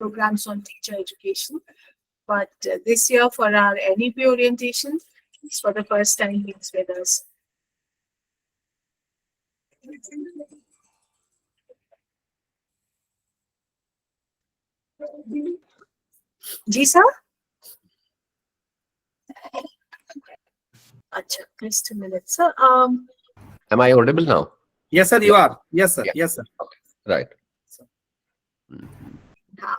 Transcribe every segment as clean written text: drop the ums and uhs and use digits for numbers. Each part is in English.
programs on teacher education. But this year for our NEP orientation, it's for the first time he's with us. Ji sir? Achha, just a minute, sir. Am I audible now? Yes, sir, you are. Yes, sir. Yeah. Yes, sir. Okay. Right.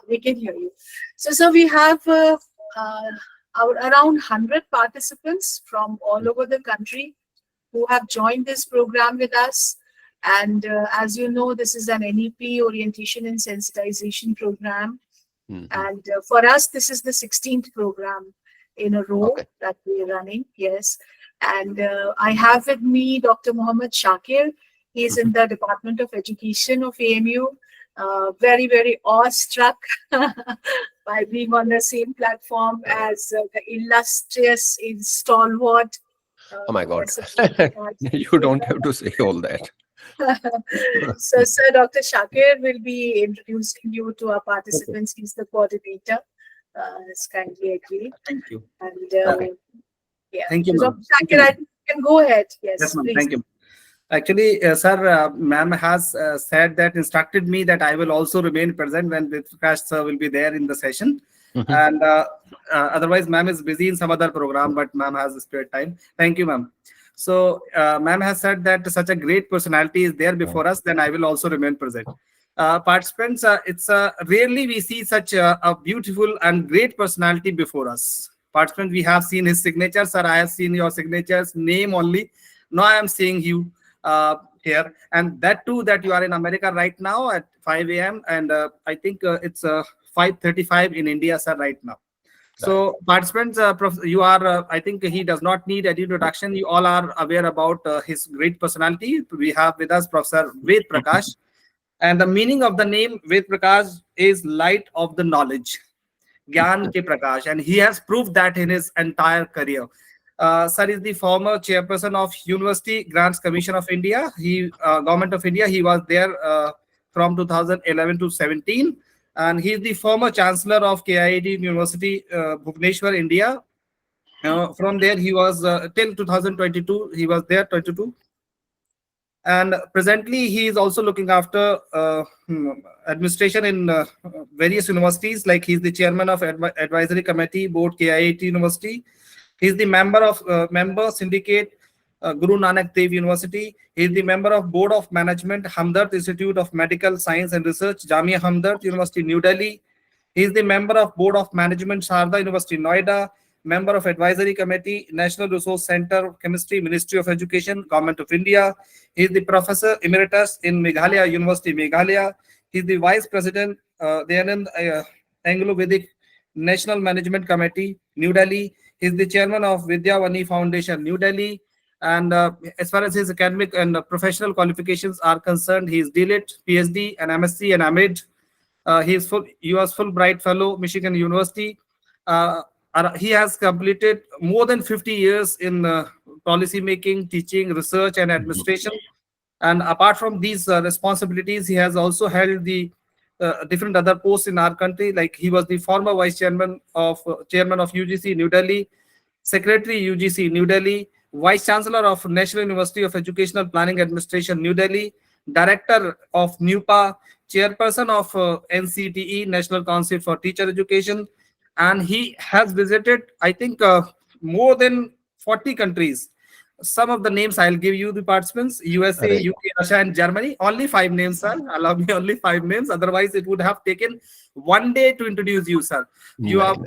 We can hear you. So, sir, we have around 100 participants from all over the country who have joined this program with us. And as you know, this is an NEP orientation and sensitization program. And for us, this is the 16th program in a row that we're running. Yes. And I have with me Dr. Mohammed Shakir. He is in the Department of Education of AMU. Very, very awestruck by being on the same platform as the illustrious, stalwart. Oh my God. You don't have to say all that. So, Sir, Dr. Shakir will be introducing you to our participants. He's the coordinator. Has kindly agreed. Thank you. And yeah. Thank you, so ma'am. Dr. Shakir, I think you can go ahead. Yes, ma'am. please. Thank you. Actually, sir, ma'am has said that, instructed me that I will also remain present when Ved Prakash sir will be there in the session. And otherwise, ma'am is busy in some other program, but ma'am has spare time. Thank you, ma'am. So, ma'am has said that such a great personality is there before us, then I will also remain present. Participants, it's rarely we see such a beautiful and great personality before us. Participants, we have seen his signature, sir. I have seen your signatures, name only. Now I am seeing you here, and that too that you are in America right now at 5 a.m. and I think it's 5:35 in India, sir, right now. So participants, you are, I think he does not need any introduction. You all are aware about his great personality. We have with us Professor Ved Prakash, and the meaning of the name Ved Prakash is light of the knowledge, Gyan ke Prakash, and he has proved that in his entire career. Sir is the former chairperson of University Grants Commission of India. Government of India. He was there from 2011 to 17. And he is the former chancellor of KIED University, Bhubaneswar, India. From there, he was till 2022. He was there 22. And presently, he is also looking after administration in various universities. Like he's the chairman of advisory committee, board KIET University. He's the member syndicate, Guru Nanak Dev University. He is the member of Board of Management, Hamdard Institute of Medical Science and Research, Jamia Hamdard University, New Delhi. He is the member of Board of Management, Sharda University, Noida. Member of Advisory Committee, National Resource Center of Chemistry, Ministry of Education, Government of India. He is the Professor Emeritus in Meghalaya University, Meghalaya. He is the Vice President, Anglo-Vedic National Management Committee, New Delhi. He is the Chairman of Vidyavani Foundation, New Delhi. And as far as his academic and professional qualifications are concerned, he is DLIT, PhD, and MSc and AMID. He is US Fulbright Fellow, Michigan University. He has completed more than 50 years in policy making, teaching, research, and administration. And apart from these responsibilities, he has also held the different other posts in our country. Like he was the former vice chairman of UGC New Delhi, secretary UGC New Delhi, vice chancellor of National University of Educational Planning Administration New Delhi, director of NUPA, chairperson of NCTE National Council for Teacher Education. And he has visited, I think, more than 40 countries. Some of the names I'll give you, the participants: USA, UK, Russia, and Germany. Only 5 names, sir. Allow me only 5 names. Otherwise, it would have taken 1 day to introduce you, sir. You have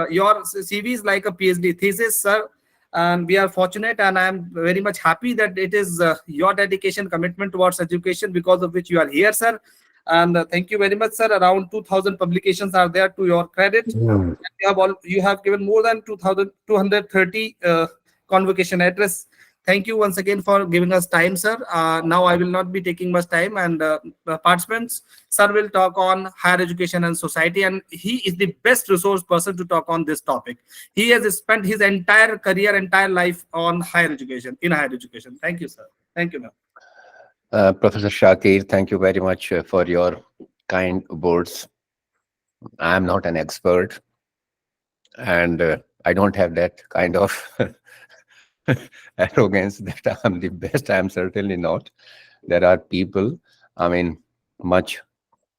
your CV is like a PhD thesis, sir. And we are fortunate, and I am very much happy that it is your dedication, commitment towards education, because of which you are here, sir. And thank you very much, sir. Around 2,000 publications are there to your credit. You have given more than 2,230 convocation address. Thank you once again for giving us time, sir. Now I will not be taking much time, and participants, sir will talk on higher education and society, and he is the best resource person to talk on this topic. He has spent his entire career, entire life on higher education, in higher education. Thank you, sir. Thank you, ma'am. Professor Shakir, thank you very much for your kind words. I'm not an expert, and I don't have that kind of arrogance that I'm the best. I'm certainly not. There are people, I mean, much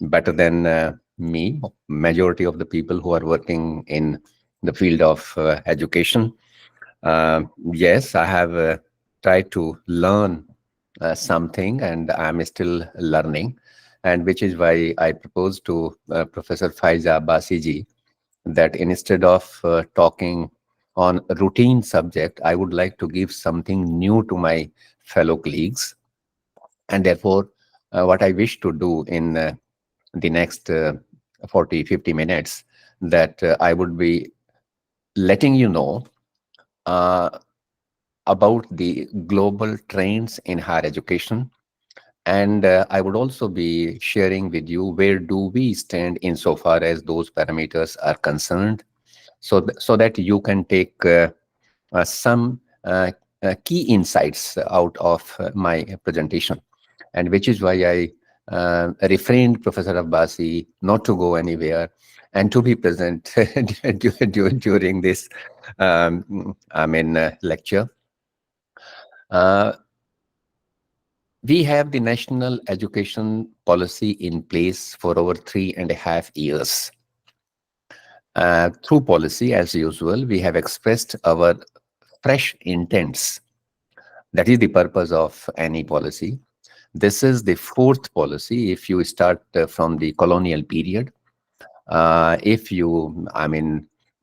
better than me. Majority of the people who are working in the field of education. Yes, I have tried to learn something, and I'm still learning, and which is why I proposed to Professor Faiza Basiji that instead of talking on a routine subject, I would like to give something new to my fellow colleagues. And therefore, what I wish to do in the next 40, 50 minutes, that I would be letting you know uh, about the global trends in higher education. And I would also be sharing with you where do we stand insofar as those parameters are concerned, so that you can take some key insights out of my presentation, and which is why I refrained Professor Abbasi not to go anywhere and to be present during this lecture. We have the national education policy in place for over 3.5 years. Through policy, as usual, we have expressed our fresh intents. That is the purpose of any policy. This is the fourth policy if you start from the colonial period. If you,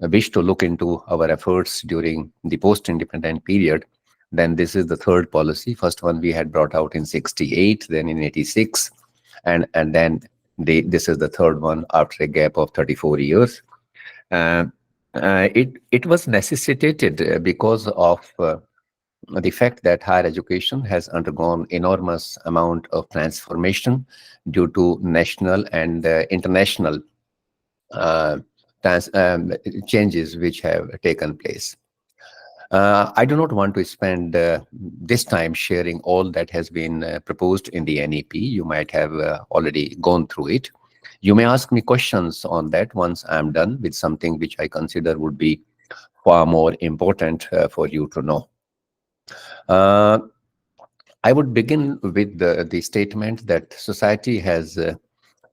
wish to look into our efforts during the post-independent period, then this is the third policy. First one we had brought out in 68, then in 86, and then this is the third one after a gap of 34 years. It was necessitated because of the fact that higher education has undergone enormous amount of transformation due to national and international uh, changes which have taken place. I do not want to spend this time sharing all that has been proposed in the NEP. You might have already gone through it. You may ask me questions on that once I'm done with something which I consider would be far more important for you to know. I would begin with the statement that society has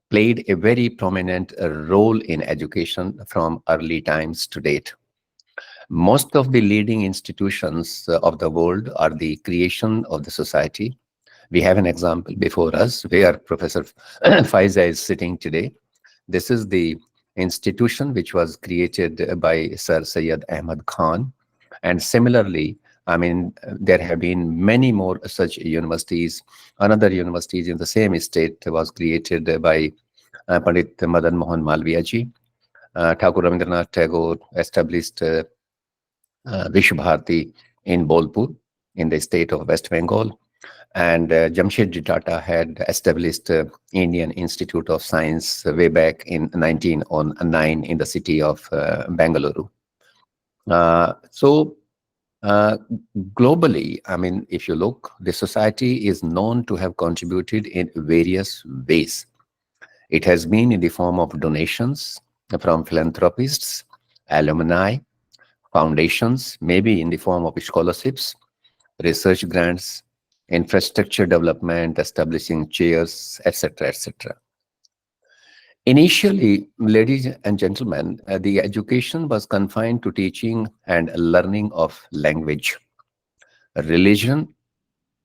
played a very prominent role in education from early times to date. Most of the leading institutions of the world are the creation of the society. We have an example before us where Professor Faiza is sitting today. This is the institution which was created by Sir Syed Ahmad Khan. And similarly, there have been many more such universities. Another university in the same state was created by Pandit Madan Mohan Malviya ji. Thakur Rabindranath Tagore established Vishwa Bharati in Bolpur in the state of West Bengal. And Jamshedji Tata had established Indian Institute of Science way back in 1909 in the city of Bengaluru. Globally, if you look, the society is known to have contributed in various ways. It has been in the form of donations from philanthropists, alumni, foundations, maybe in the form of scholarships, research grants, infrastructure development, establishing chairs, etc., etc. Initially, ladies and gentlemen, the education was confined to teaching and learning of language, religion,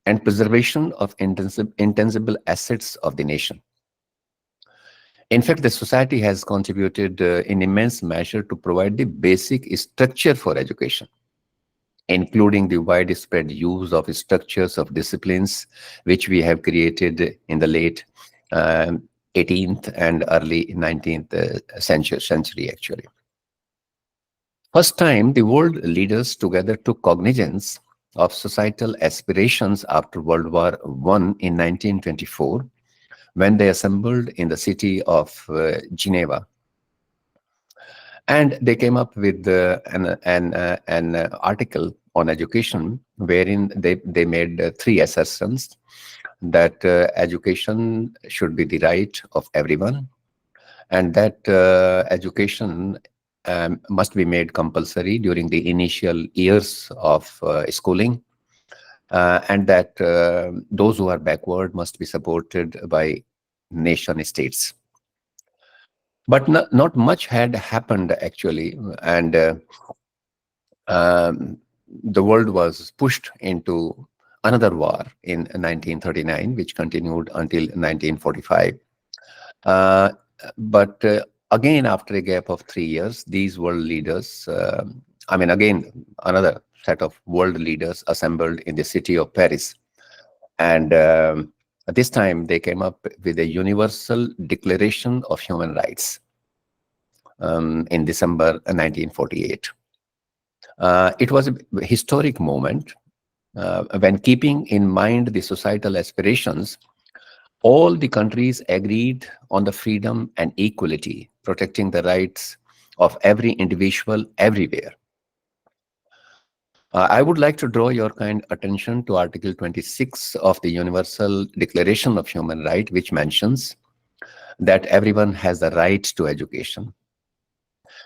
and preservation of intangible assets of the nation. In fact, the society has contributed in immense measure to provide the basic structure for education, including the widespread use of structures of disciplines, which we have created in the late 18th and early 19th century, actually. First time, the world leaders together took cognizance of societal aspirations after World War I in 1924, when they assembled in the city of Geneva. And they came up with an article on education wherein they made three assertions: that education should be the right of everyone, and that education must be made compulsory during the initial years of schooling, and that those who are backward must be supported by nation states. But not much had happened actually, and the world was pushed into another war in 1939, which continued until 1945. Uh, but again, after a gap of 3 years, these world leaders, again, another set of world leaders assembled in the city of Paris. And this time they came up with a universal declaration of human rights in December 1948. It was a historic moment when, keeping in mind the societal aspirations, all the countries agreed on the freedom and equality, protecting the rights of every individual everywhere. I would like to draw your kind attention to Article 26 of the Universal Declaration of Human Rights, which mentions that everyone has the right to education.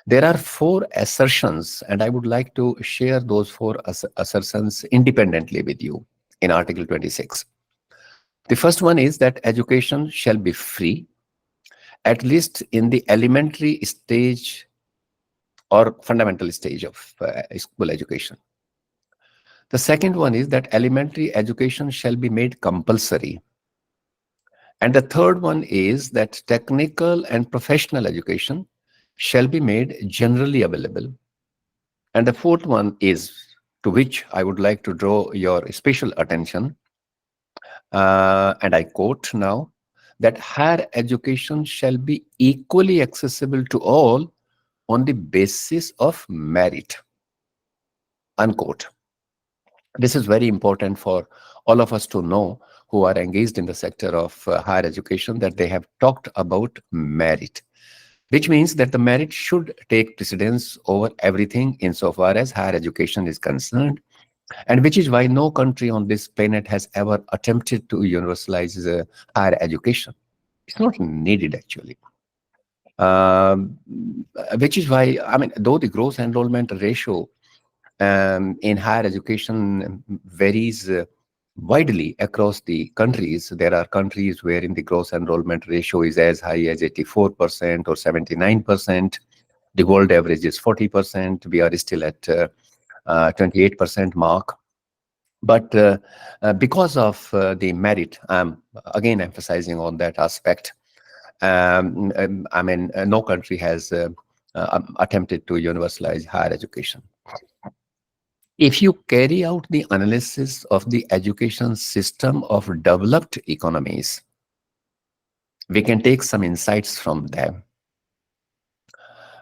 There are 4 assertions, and I would like to share those 4 assertions independently with you in Article 26. The first one is that education shall be free, at least in the elementary stage or fundamental stage of school education. The second one is that elementary education shall be made compulsory. And the third one is that technical and professional education shall be made generally available. And the fourth one is, to which I would like to draw your special attention, and I quote now, that higher education shall be equally accessible to all on the basis of merit, unquote. This is very important for all of us to know who are engaged in the sector of higher education, that they have talked about merit, which means that the merit should take precedence over everything insofar as higher education is concerned, and which is why no country on this planet has ever attempted to universalize higher education. It's not needed actually. Which is why, though the gross enrollment ratio in higher education varies widely across the countries. There are countries wherein the gross enrollment ratio is as high as 84% or 79%. The world average is 40%. We are still at 28% mark. But because of the merit, I'm again emphasizing on that aspect. No country has attempted to universalize higher education. If you carry out the analysis of the education system of developed economies, we can take some insights from them.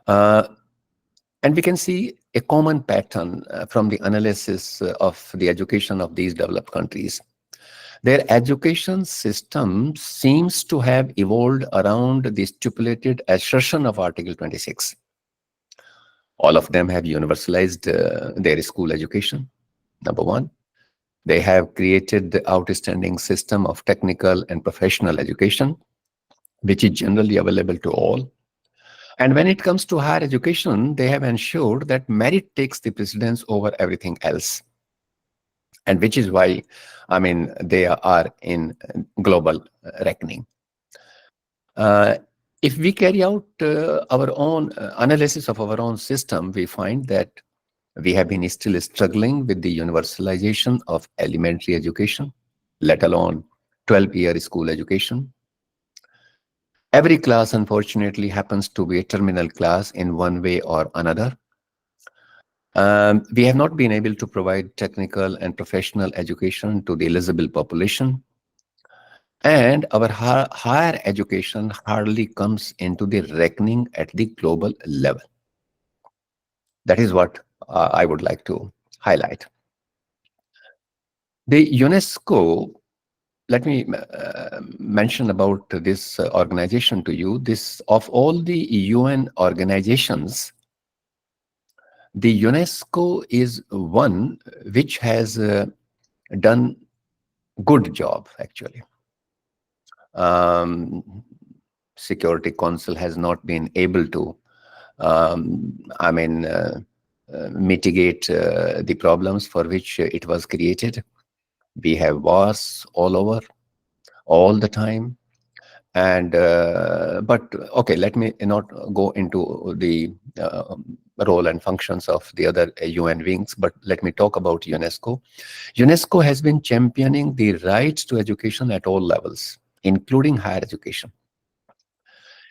And we can see a common pattern from the analysis of the education of these developed countries. Their education system seems to have evolved around the stipulated assertion of Article 26. All of them have universalized their school education, number one. They have created the outstanding system of technical and professional education, which is generally available to all. And when it comes to higher education, they have ensured that merit takes the precedence over everything else. And which is why, they are in global reckoning. If we carry out our own analysis of our own system, we find that we have been still struggling with the universalization of elementary education, let alone 12-year school education. Every class, unfortunately, happens to be a terminal class in one way or another. We have not been able to provide technical and professional education to the eligible population. And our higher education hardly comes into the reckoning at the global level. That is what I would like to highlight. The UNESCO, let me mention about this organization to you. This, of all the UN organizations, the UNESCO is one which has done good job actually. Security Council has not been able to, mitigate the problems for which it was created. We have wars all over, all the time. And but okay, let me not go into the role and functions of the other UN wings, but let me talk about UNESCO. UNESCO has been championing the rights to education at all levels, including higher education.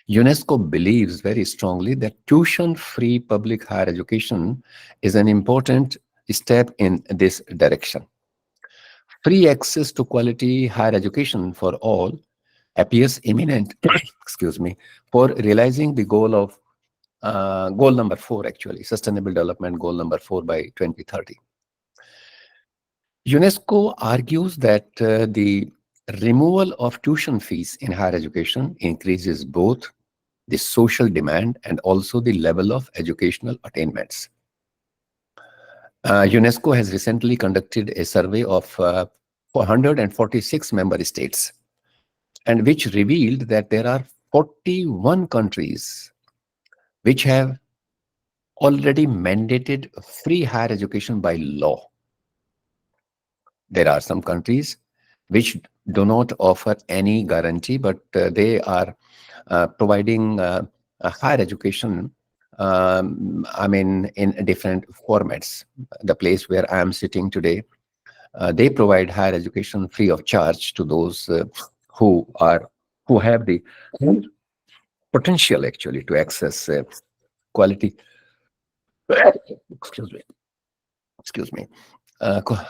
UNESCO believes very strongly that tuition-free public higher education is an important step in this direction. Free access to quality higher education for all appears imminent, excuse me, for realizing the goal of goal number 4, actually, Sustainable Development Goal number 4 by 2030. UNESCO argues that the removal of tuition fees in higher education increases both the social demand and also the level of educational attainments. UNESCO has recently conducted a survey of 446 member states, and which revealed that there are 41 countries which have already mandated free higher education by law. There are some countries which do not offer any guarantee, but they are providing a higher education, in different formats. The place where I am sitting today, they provide higher education free of charge to those who have the potential, actually, to access quality. Excuse me. Excuse me.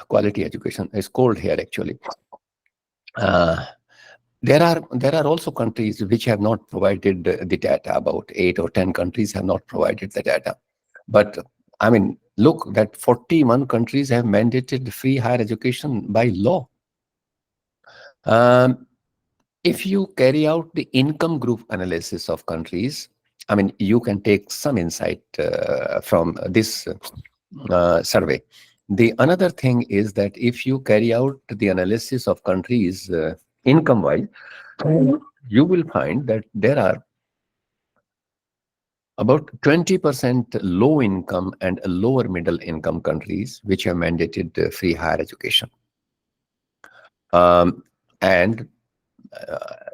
Quality education is cold here, actually. There are also countries which have not provided the data. About 8 or 10 countries have not provided the data. But I mean, look, that 41 countries have mandated free higher education by law. If you carry out the income group analysis of countries, I mean, you can take some insight from this survey. The another thing is that if you carry out the analysis of countries income-wise, you will find that there are about 20% low income and lower middle income countries which have mandated free higher education. And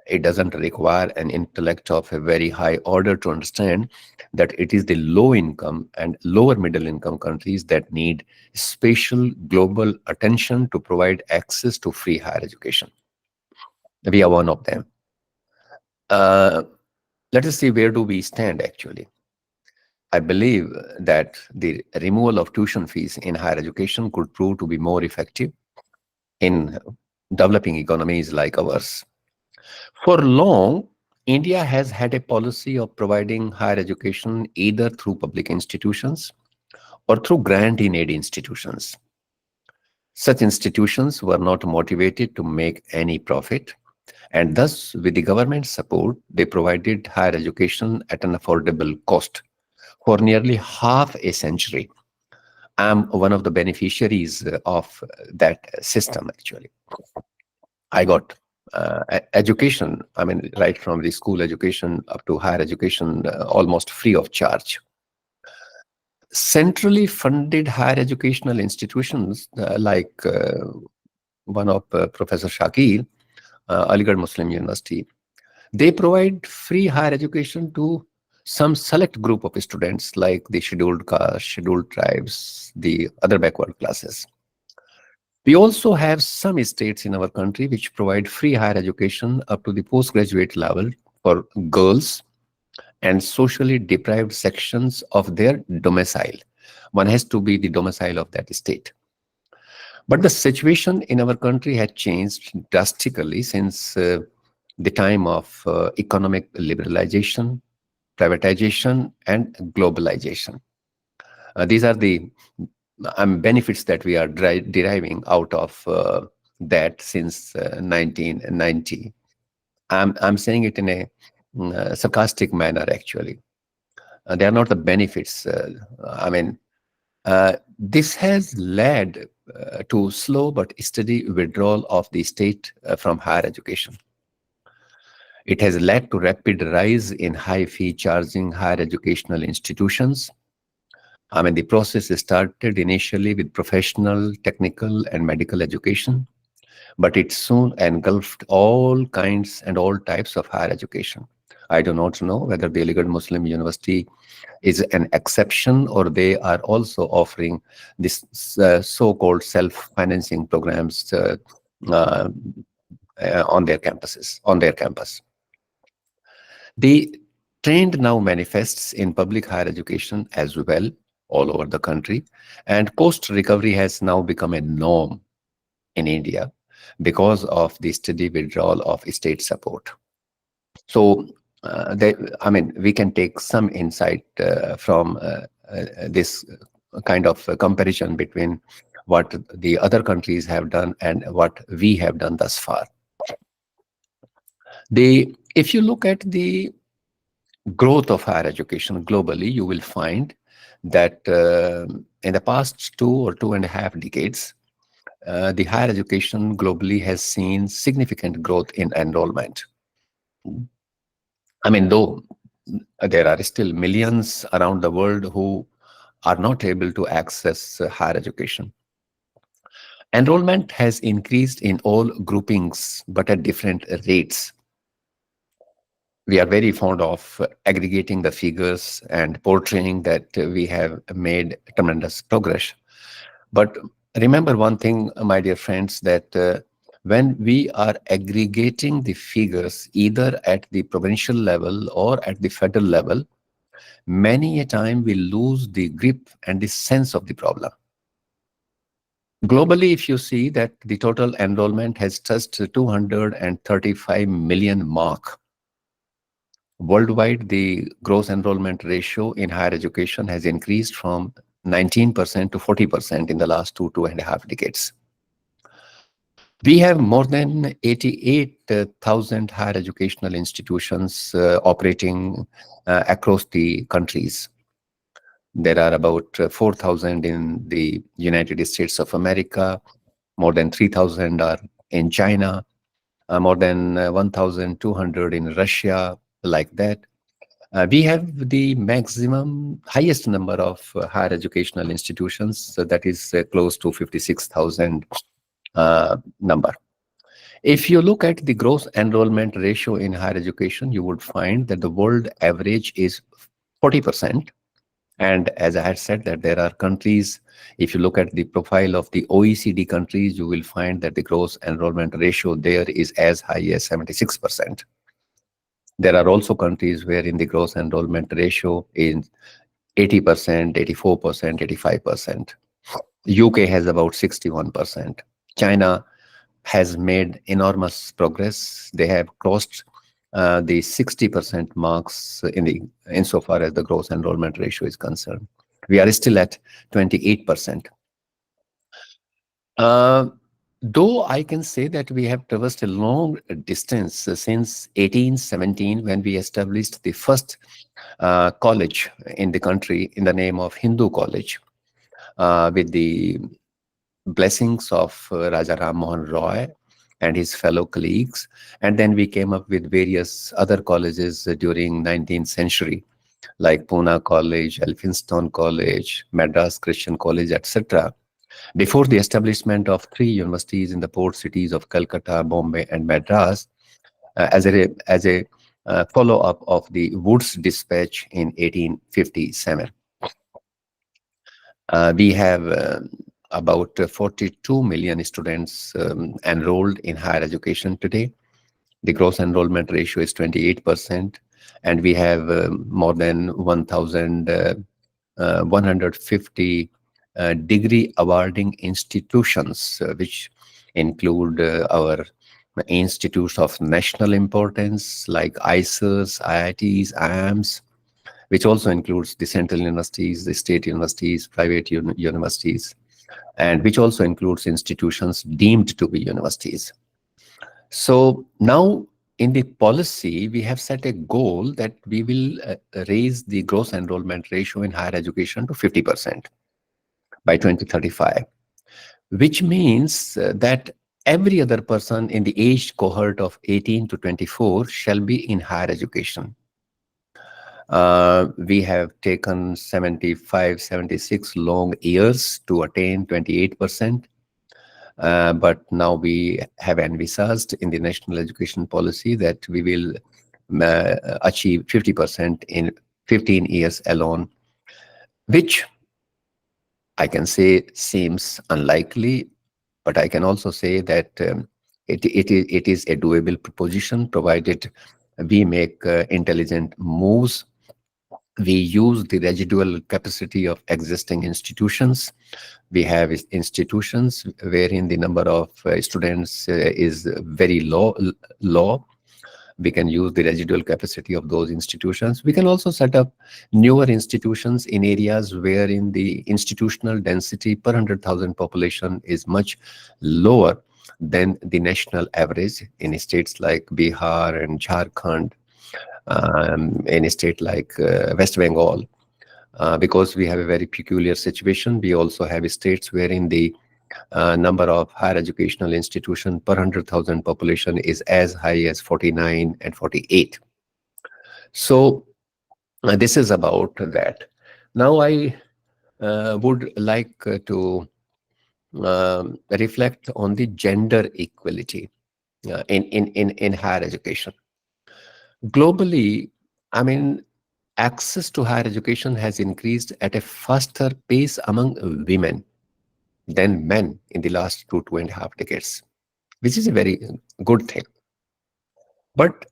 it doesn't require an intellect of a very high order to understand that it is the low income and lower middle income countries that need special global attention to provide access to free higher education. We are one of them. Let us see, where do we stand, actually? I believe that the removal of tuition fees in higher education could prove to be more effective in developing economies like ours. For long, India has had a policy of providing higher education either through public institutions or through grant-in-aid institutions. Such institutions were not motivated to make any profit, and thus, with the government support, they provided higher education at an affordable cost for nearly half a century. I'm one of the beneficiaries of that system, actually. I got education, I mean, right from the school education up to higher education, almost free of charge. Centrally funded higher educational institutions like one of Professor Shakir, Aligarh Muslim University, they provide free higher education to some select group of students like the scheduled castes, scheduled tribes, the other backward classes. We also have some states in our country which provide free higher education up to the postgraduate level for girls and socially deprived sections of their domicile. One has to be the domicile of that state. But the situation in our country had changed drastically since the time of economic liberalization, privatization, and globalization. These are the benefits that we are deriving out of that since 1990. I'm saying it in a sarcastic manner, actually. They are not the benefits. This has led to slow but steady withdrawal of the state from higher education. It has led to rapid rise in high fee charging higher educational institutions. I mean, the process started initially with professional, technical, and medical education, but it soon engulfed all kinds and all types of higher education. I do not know whether the Aligarh Muslim University is an exception or they are also offering this so-called self-financing programs uh, on their campuses, on their campus. The trend now manifests in public higher education as well all over the country, and post-recovery has now become a norm in India because of the steady withdrawal of state support. So, I mean, we can take some insight from this kind of comparison between what the other countries have done and what we have done thus far. If you look at the growth of higher education globally, you will find that in the past 2 or 2.5 decades, the higher education globally has seen significant growth in enrollment. I mean, though there are still millions around the world who are not able to access higher education. Enrollment has increased in all groupings, but at different rates. We are very fond of aggregating the figures and portraying that we have made tremendous progress. But remember one thing, my dear friends, that when we are aggregating the figures either at the provincial level or at the federal level, many a time we lose the grip and the sense of the problem. Globally, if you see that the total enrollment has touched 235 million mark. Worldwide, the gross enrollment ratio in higher education has increased from 19% to 40% in the last 2.5 decades. We have more than 88,000 higher educational institutions operating across the countries. There are about 4,000 in the United States of America, more than 3,000 are in China, more than 1,200 in Russia, like that. We have the maximum, highest number of higher educational institutions, so that is close to 56,000 number. If you look at the gross enrollment ratio in higher education, you would find that the world average is 40%. And as I had said, that there are countries, if you look at the profile of the OECD countries, you will find that the gross enrollment ratio there is as high as 76%. There are also countries wherein the gross enrollment ratio is 80%, 84%, 85%. UK has about 61%. China has made enormous progress. They have crossed the 60% marks insofar as the gross enrollment ratio is concerned. We are still at 28%. Though I can say that we have traversed a long distance since 1817, when we established the first college in the country in the name of Hindu College, with the blessings of Raja Ram Mohan Roy and his fellow colleagues. And then we came up with various other colleges during 19th century, like Pune College, Elphinstone College, Madras Christian College, etc. Before the establishment of 3 universities in the port cities of Calcutta, Bombay, and Madras, as a follow-up of the Woods Dispatch in 1857. We have about 42 million students enrolled in higher education today. The gross enrollment ratio is 28%, and we have more than 1,150 degree awarding institutions, which include our institutes of national importance like ISERs, IITs, IIMs, which also includes the central universities, the state universities, private universities, and which also includes institutions deemed to be universities. So now in the policy, we have set a goal that we will raise the gross enrollment ratio in higher education to 50% by 2035, which means that every other person in the age cohort of 18 to 24 shall be in higher education. We have taken 75, 76 long years to attain 28%. But now we have envisaged in the national education policy that we will achieve 50% in 15 years alone, which I can say seems unlikely, but I can also say that it is a doable proposition, provided we make intelligent moves. We use the residual capacity of existing institutions. We have institutions wherein the number of students is very low. We can use the residual capacity of those institutions. We can also set up newer institutions in areas wherein the institutional density per 100,000 population is much lower than the national average in states like Bihar and Jharkhand, in a state like West Bengal. Because we have a very peculiar situation, we also have states wherein the number of higher educational institution per 100,000 population is as high as 49 and 48. So this is about that. Now I would like to reflect on the gender equality in higher education. Globally, I mean, access to higher education has increased at a faster pace among women than men in the last 2.5 decades, which is a very good thing. But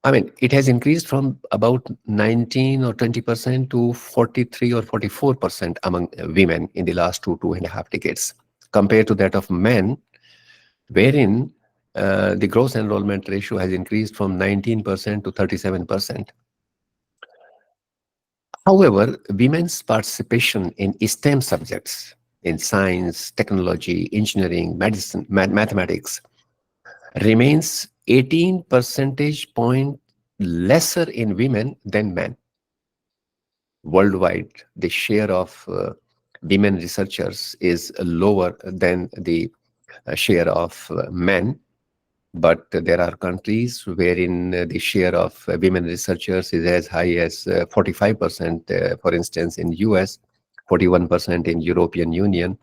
I mean, it has increased from about 19 or 20% to 43 or 44% among women in the last 2.5 decades, compared to that of men, wherein the gross enrollment ratio has increased from 19% to 37%. However, women's participation in STEM subjects, in science, technology, engineering, medicine, mathematics, remains 18 percentage point lesser in women than men. Worldwide, the share of women researchers is lower than the share of men. But there are countries wherein the share of women researchers is as high as 45%, for instance, in US, 41% in European Union,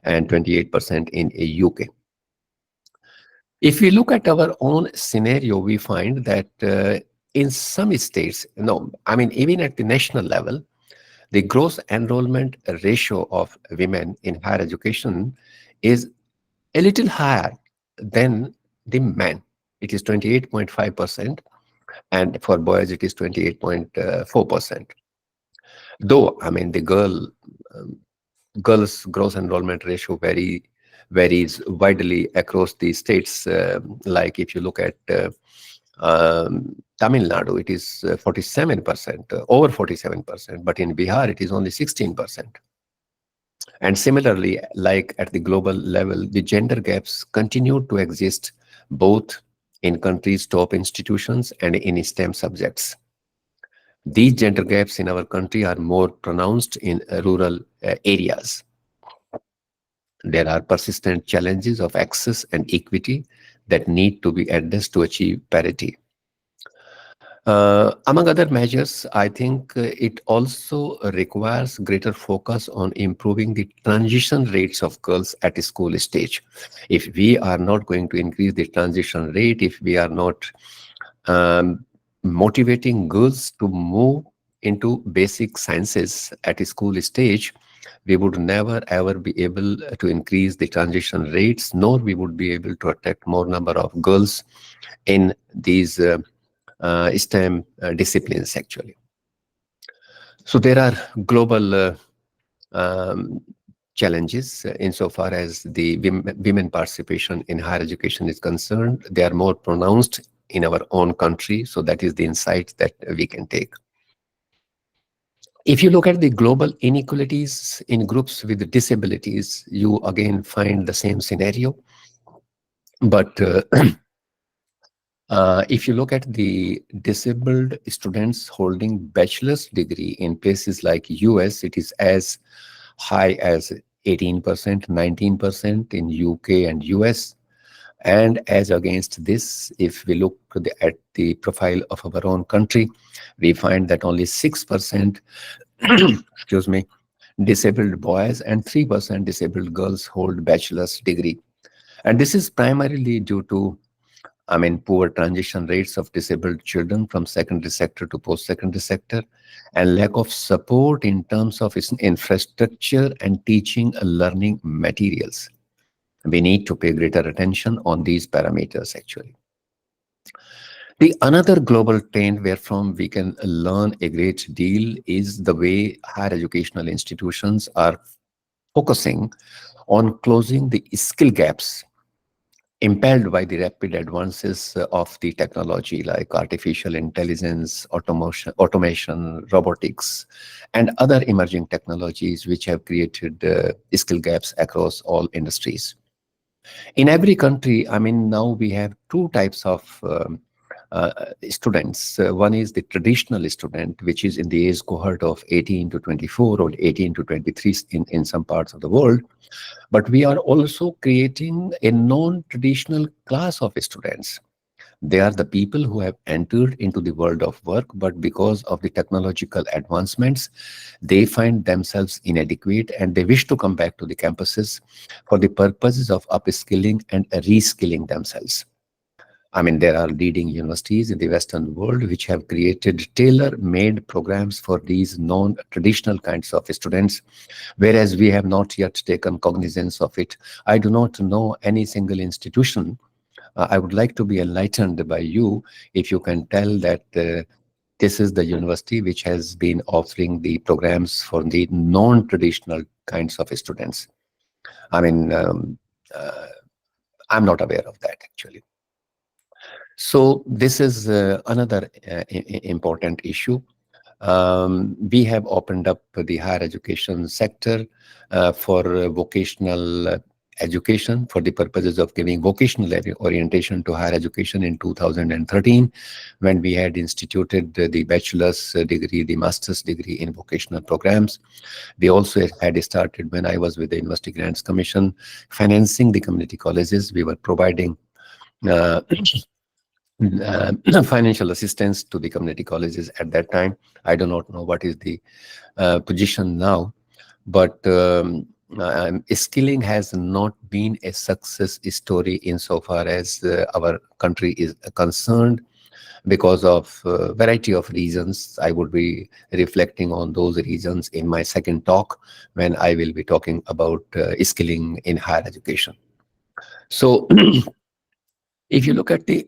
and 28% in UK. If we look at our own scenario, we find that in some states, no, I mean, even at the national level, the gross enrollment ratio of women in higher education is a little higher than the men. It is 28.5%, and for boys it is 28.4%. Though, I mean, the girls' gross enrollment ratio varies widely across the states. Like if you look at Tamil Nadu, it is 47%, over 47%, but in Bihar it is only 16%. And similarly, like at the global level, the gender gaps continue to exist both in countries' top institutions and in STEM subjects. These gender gaps in our country are more pronounced in rural areas. There are persistent challenges of access and equity that need to be addressed to achieve parity. Among other measures, I think it also requires greater focus on improving the transition rates of girls at the school stage. If we are not going to increase the transition rate, if we are not motivating girls to move into basic sciences at the school stage, we would never ever be able to increase the transition rates, nor we would be able to attract more number of girls in these STEM disciplines actually. So there are global challenges insofar as the women participation in higher education is concerned. They are more pronounced in our own country, so that is the insight that we can take. If you look at the global inequalities in groups with disabilities, you again find the same scenario. But if you look at the disabled students holding bachelor's degree in places like US, it is as high as 18%, 19% in UK and US. And as against this, if we look at the profile of our own country, we find that only 6% excuse me, disabled boys and 3% disabled girls hold bachelor's degree. And this is primarily due to, poor transition rates of disabled children from secondary sector to post-secondary sector, and lack of support in terms of its infrastructure and teaching and learning materials. We need to pay greater attention on these parameters, actually. The another global trend wherefrom we can learn a great deal is the way higher educational institutions are focusing on closing the skill gaps impelled by the rapid advances of the technology like artificial intelligence, automation, robotics, and other emerging technologies which have created skill gaps across all industries. In every country, now we have two types of students. One is the traditional student, which is in the age cohort of 18 to 24 or 18 to 23 in some parts of the world. But we are also creating a non-traditional class of students. They are the people who have entered into the world of work, but because of the technological advancements, they find themselves inadequate and they wish to come back to the campuses for the purposes of upskilling and reskilling themselves. There are leading universities in the Western world which have created tailor-made programs for these non-traditional kinds of students, whereas we have not yet taken cognizance of it. I do not know any single institution. I would like to be enlightened by you if you can tell that this is the university which has been offering the programs for the non-traditional kinds of students. I'm not aware of that, actually. So this is another important issue. We have opened up the higher education sector for vocational education for the purposes of giving vocational orientation to higher education in 2013, when we had instituted the bachelor's degree, the master's degree in vocational programs. We also had started, when I was with the University Grants Commission, financing the community colleges. We were providing financial assistance to the community colleges at that time. I do not know what is the position now, but skilling has not been a success story insofar as our country is concerned, because of a variety of reasons. I would be reflecting on those reasons in my second talk when I will be talking about skilling in higher education. So if you look at the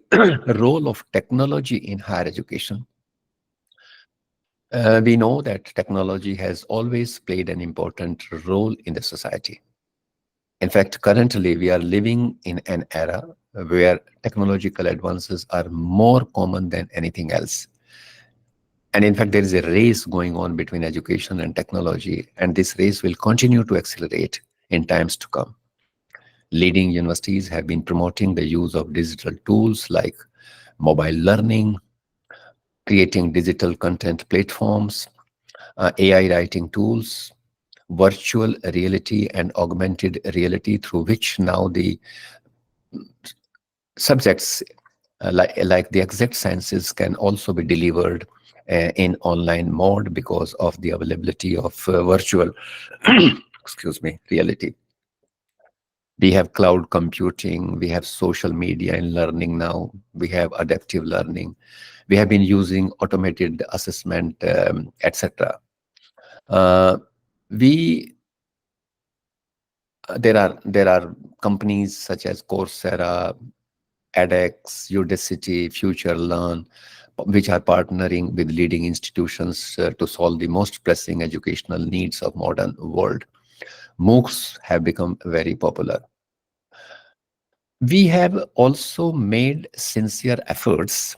role of technology in higher education, we know that technology has always played an important role in the society. In fact, currently we are living in an era where technological advances are more common than anything else. And in fact, there is a race going on between education and technology, and this race will continue to accelerate in times to come. Leading universities have been promoting the use of digital tools like mobile learning, creating digital content platforms, AI writing tools, virtual reality and augmented reality, through which now the subjects like the exact sciences can also be delivered in online mode because of the availability of virtual excuse me, reality. We have cloud computing, we have social media in learning now, we have adaptive learning, we have been using automated assessment, etc. There are companies such as Coursera, edX, Udacity, Future Learn, which are partnering with leading institutions to solve the most pressing educational needs of modern world. MOOCs have become very popular. We have also made sincere efforts.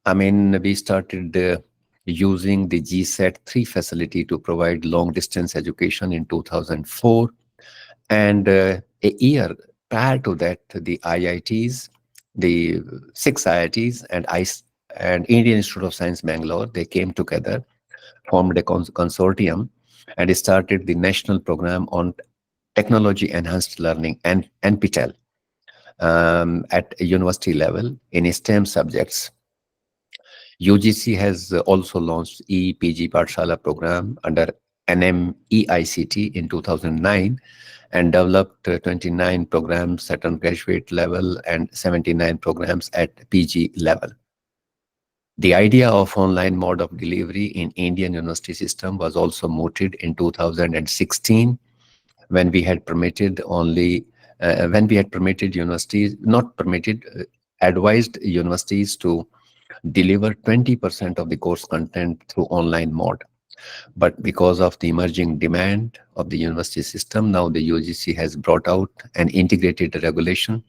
We started using the GSAT 3 facility to provide long distance education in 2004. And a year prior to that, the IITs, the 6 IITs and Indian Institute of Science, Bangalore, they came together, formed a consortium, and started the National Program on Technology Enhanced Learning, and NPTEL. at university level in STEM subjects. UGC has also launched e-PG Pathshala program under NMEICT in 2009 and developed 29 programs at undergraduate level and 79 programs at PG level. The idea of online mode of delivery in Indian university system was also mooted in 2016 when we had permitted universities, not permitted, advised universities to deliver 20% of the course content through online mode. But because of the emerging demand of the university system, now the UGC has brought out an integrated regulation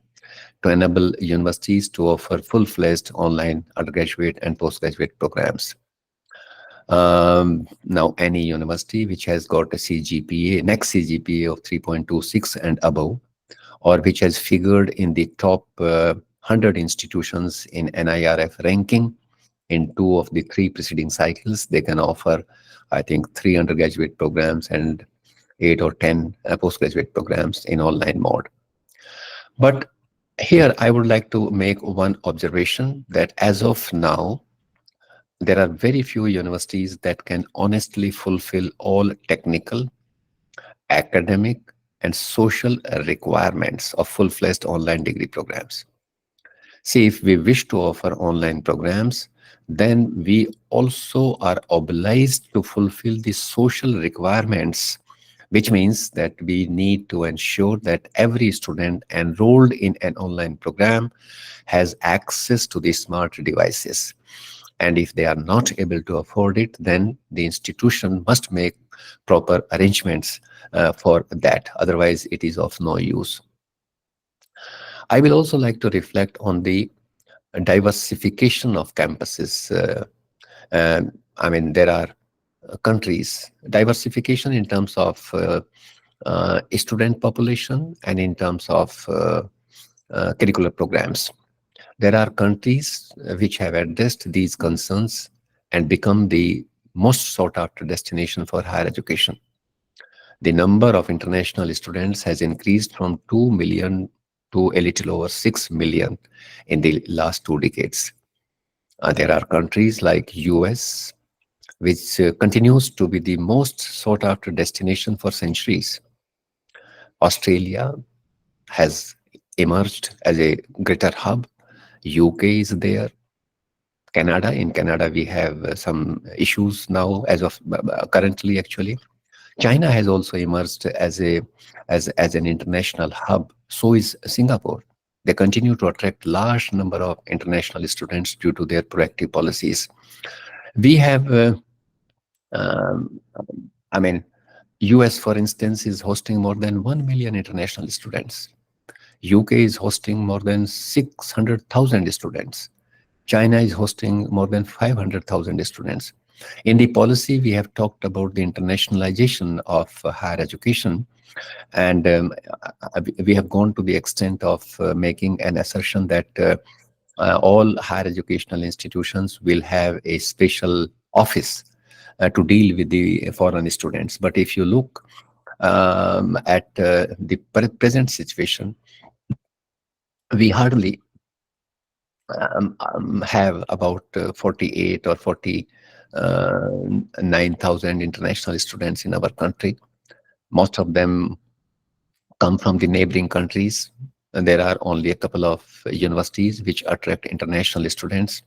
to enable universities to offer full-fledged online undergraduate and postgraduate programs. Now, any university which has got a CGPA, next CGPA of 3.26 and above, or which has figured in the top 100 institutions in NIRF ranking in 2 of the 3 preceding cycles, they can offer, I think, 3 undergraduate programs and 8 or 10 postgraduate programs in online mode. But here I would like to make one observation that as of now, there are very few universities that can honestly fulfill all technical, academic, and social requirements of full-fledged online degree programs. See, if we wish to offer online programs, then we also are obliged to fulfill the social requirements, which means that we need to ensure that every student enrolled in an online program has access to the smart devices. And if they are not able to afford it, then the institution must make proper arrangements for that. Otherwise, it is of no use. I will also like to reflect on the diversification of campuses. I mean, there are countries, diversification in terms of student population and in terms of curricular programs. There are countries which have addressed these concerns and become the most sought after destination for higher education. The number of international students has increased from 2 million to a little over 6 million in the last 2 decades. There are countries like US, which continues to be the most sought after destination for centuries. Australia has emerged as a greater hub. UK is there. Canada, in Canada, we have some issues now as of currently, actually. China has also emerged as an international hub. So is Singapore. They continue to attract large number of international students due to their proactive policies. We have, I mean, US, for instance, is hosting more than 1 million international students. UK is hosting more than 600,000 students. China is hosting more than 500,000 students. In the policy, we have talked about the internationalization of higher education, and we have gone to the extent of making an assertion that all higher educational institutions will have a special office to deal with the foreign students. But if you look at the present situation, we hardly have about 48 or 49,000 international students in our country. Most of them come from the neighboring countries. And there are only a couple of universities which attract international students.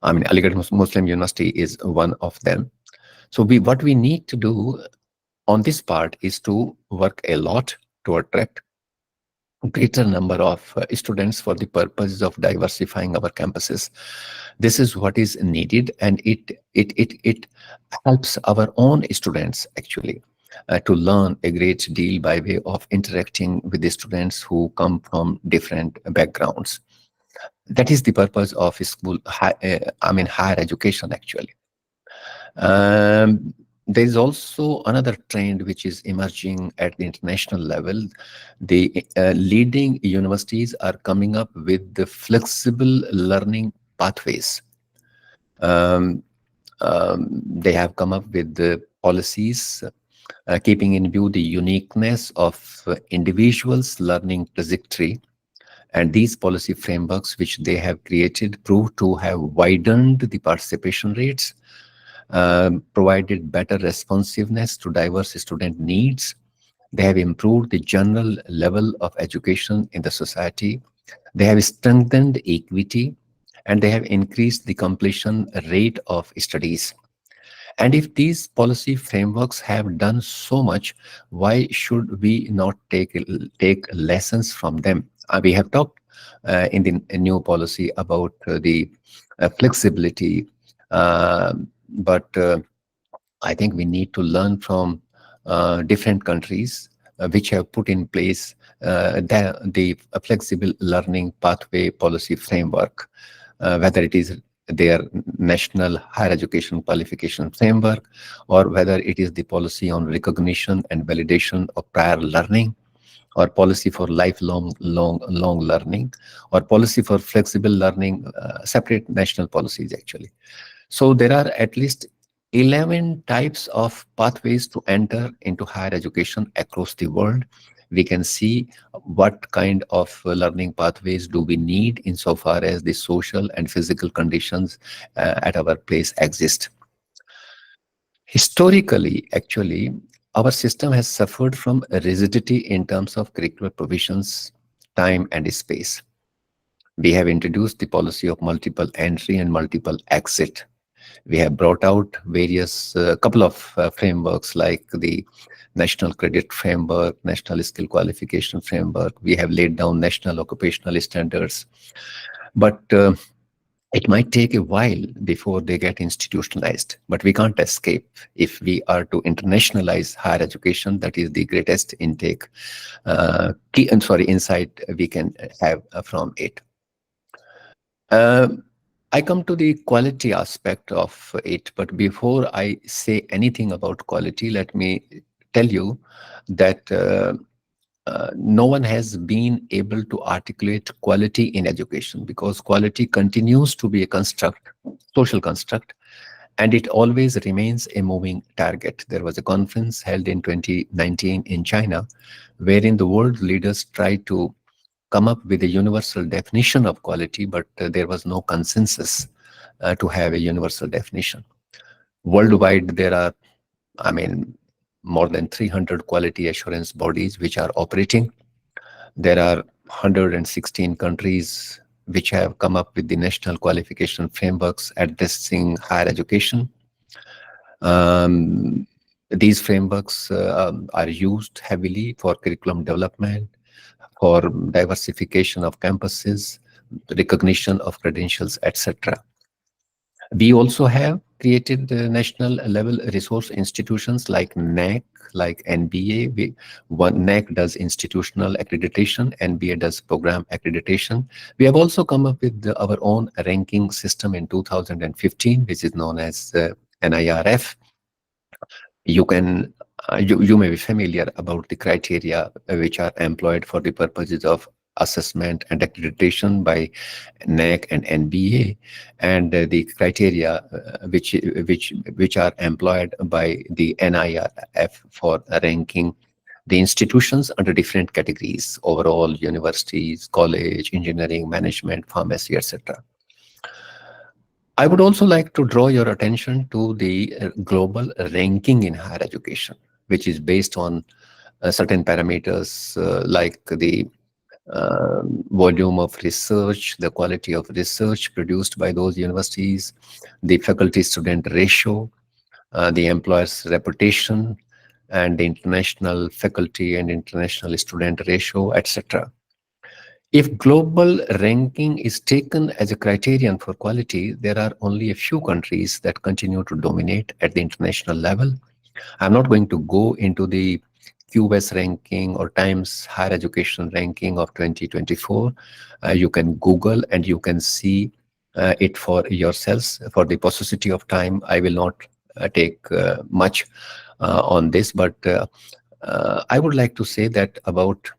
I mean, Aligarh Muslim University is one of them. So what we need to do on this part is to work a lot to attract greater number of students for the purposes of diversifying our campuses. This is what is needed, and it helps our own students actually to learn a great deal by way of interacting with the students who come from different backgrounds. That is the purpose of school, higher education actually. There is also another trend which is emerging at the international level. The leading universities are coming up with the flexible learning pathways. They have come up with the policies keeping in view the uniqueness of individuals' learning trajectory. And these policy frameworks which they have created prove to have widened the participation rates, provided better responsiveness to diverse student needs. They have improved the general level of education in the society. They have strengthened equity, and they have increased the completion rate of studies. And if these policy frameworks have done so much, why should we not take lessons from them? We have talked in the new policy about the flexibility, but I think we need to learn from different countries which have put in place the flexible learning pathway policy framework, whether it is their national higher education qualification framework, or whether it is the policy on recognition and validation of prior learning, or policy for lifelong long learning, or policy for flexible learning, separate national policies actually. So there are at least 11 types of pathways to enter into higher education across the world. We can see what kind of learning pathways do we need insofar as the social and physical conditions at our place exist. Historically, actually, our system has suffered from rigidity in terms of curricular provisions, time, and space. We have introduced the policy of multiple entry and multiple exit. We have brought out various couple of frameworks like the National Credit Framework, National Skill Qualification Framework. We have laid down national occupational standards. But it might take a while before they get institutionalized, but we can't escape. If we are to internationalize higher education, that is the greatest insight we can have from it. I come to the quality aspect of it, but before I say anything about quality, let me tell you that no one has been able to articulate quality in education, because quality continues to be a construct, social construct, and it always remains a moving target. There was a conference held in 2019 in China, wherein the world leaders tried to come up with a universal definition of quality, but there was no consensus to have a universal definition. Worldwide, there are, more than 300 quality assurance bodies which are operating. There are 116 countries which have come up with the national qualification frameworks addressing higher education. These frameworks are used heavily for curriculum development, for diversification of campuses, recognition of credentials, etc. We also have created national level resource institutions like NAC, like NBA. NAC does institutional accreditation, NBA does program accreditation. We have also come up with our own ranking system in 2015, which is known as NIRF. You may be familiar about the criteria which are employed for the purposes of assessment and accreditation by NAC and NBA, and the criteria which are employed by the NIRF for ranking the institutions under different categories: overall, universities, college, engineering, management, pharmacy, etc. I would also like to draw your attention to the global ranking in higher education, which is based on certain parameters like the volume of research, the quality of research produced by those universities, the faculty-student ratio, the employer's reputation, and the international faculty and international student ratio, etc. If global ranking is taken as a criterion for quality, there are only a few countries that continue to dominate at the international level. I'm not going to go into the QS ranking or Times Higher Education ranking of 2024. You can Google and you can see it for yourselves. For the paucity of time, I will not take much on this, but I would like to say that about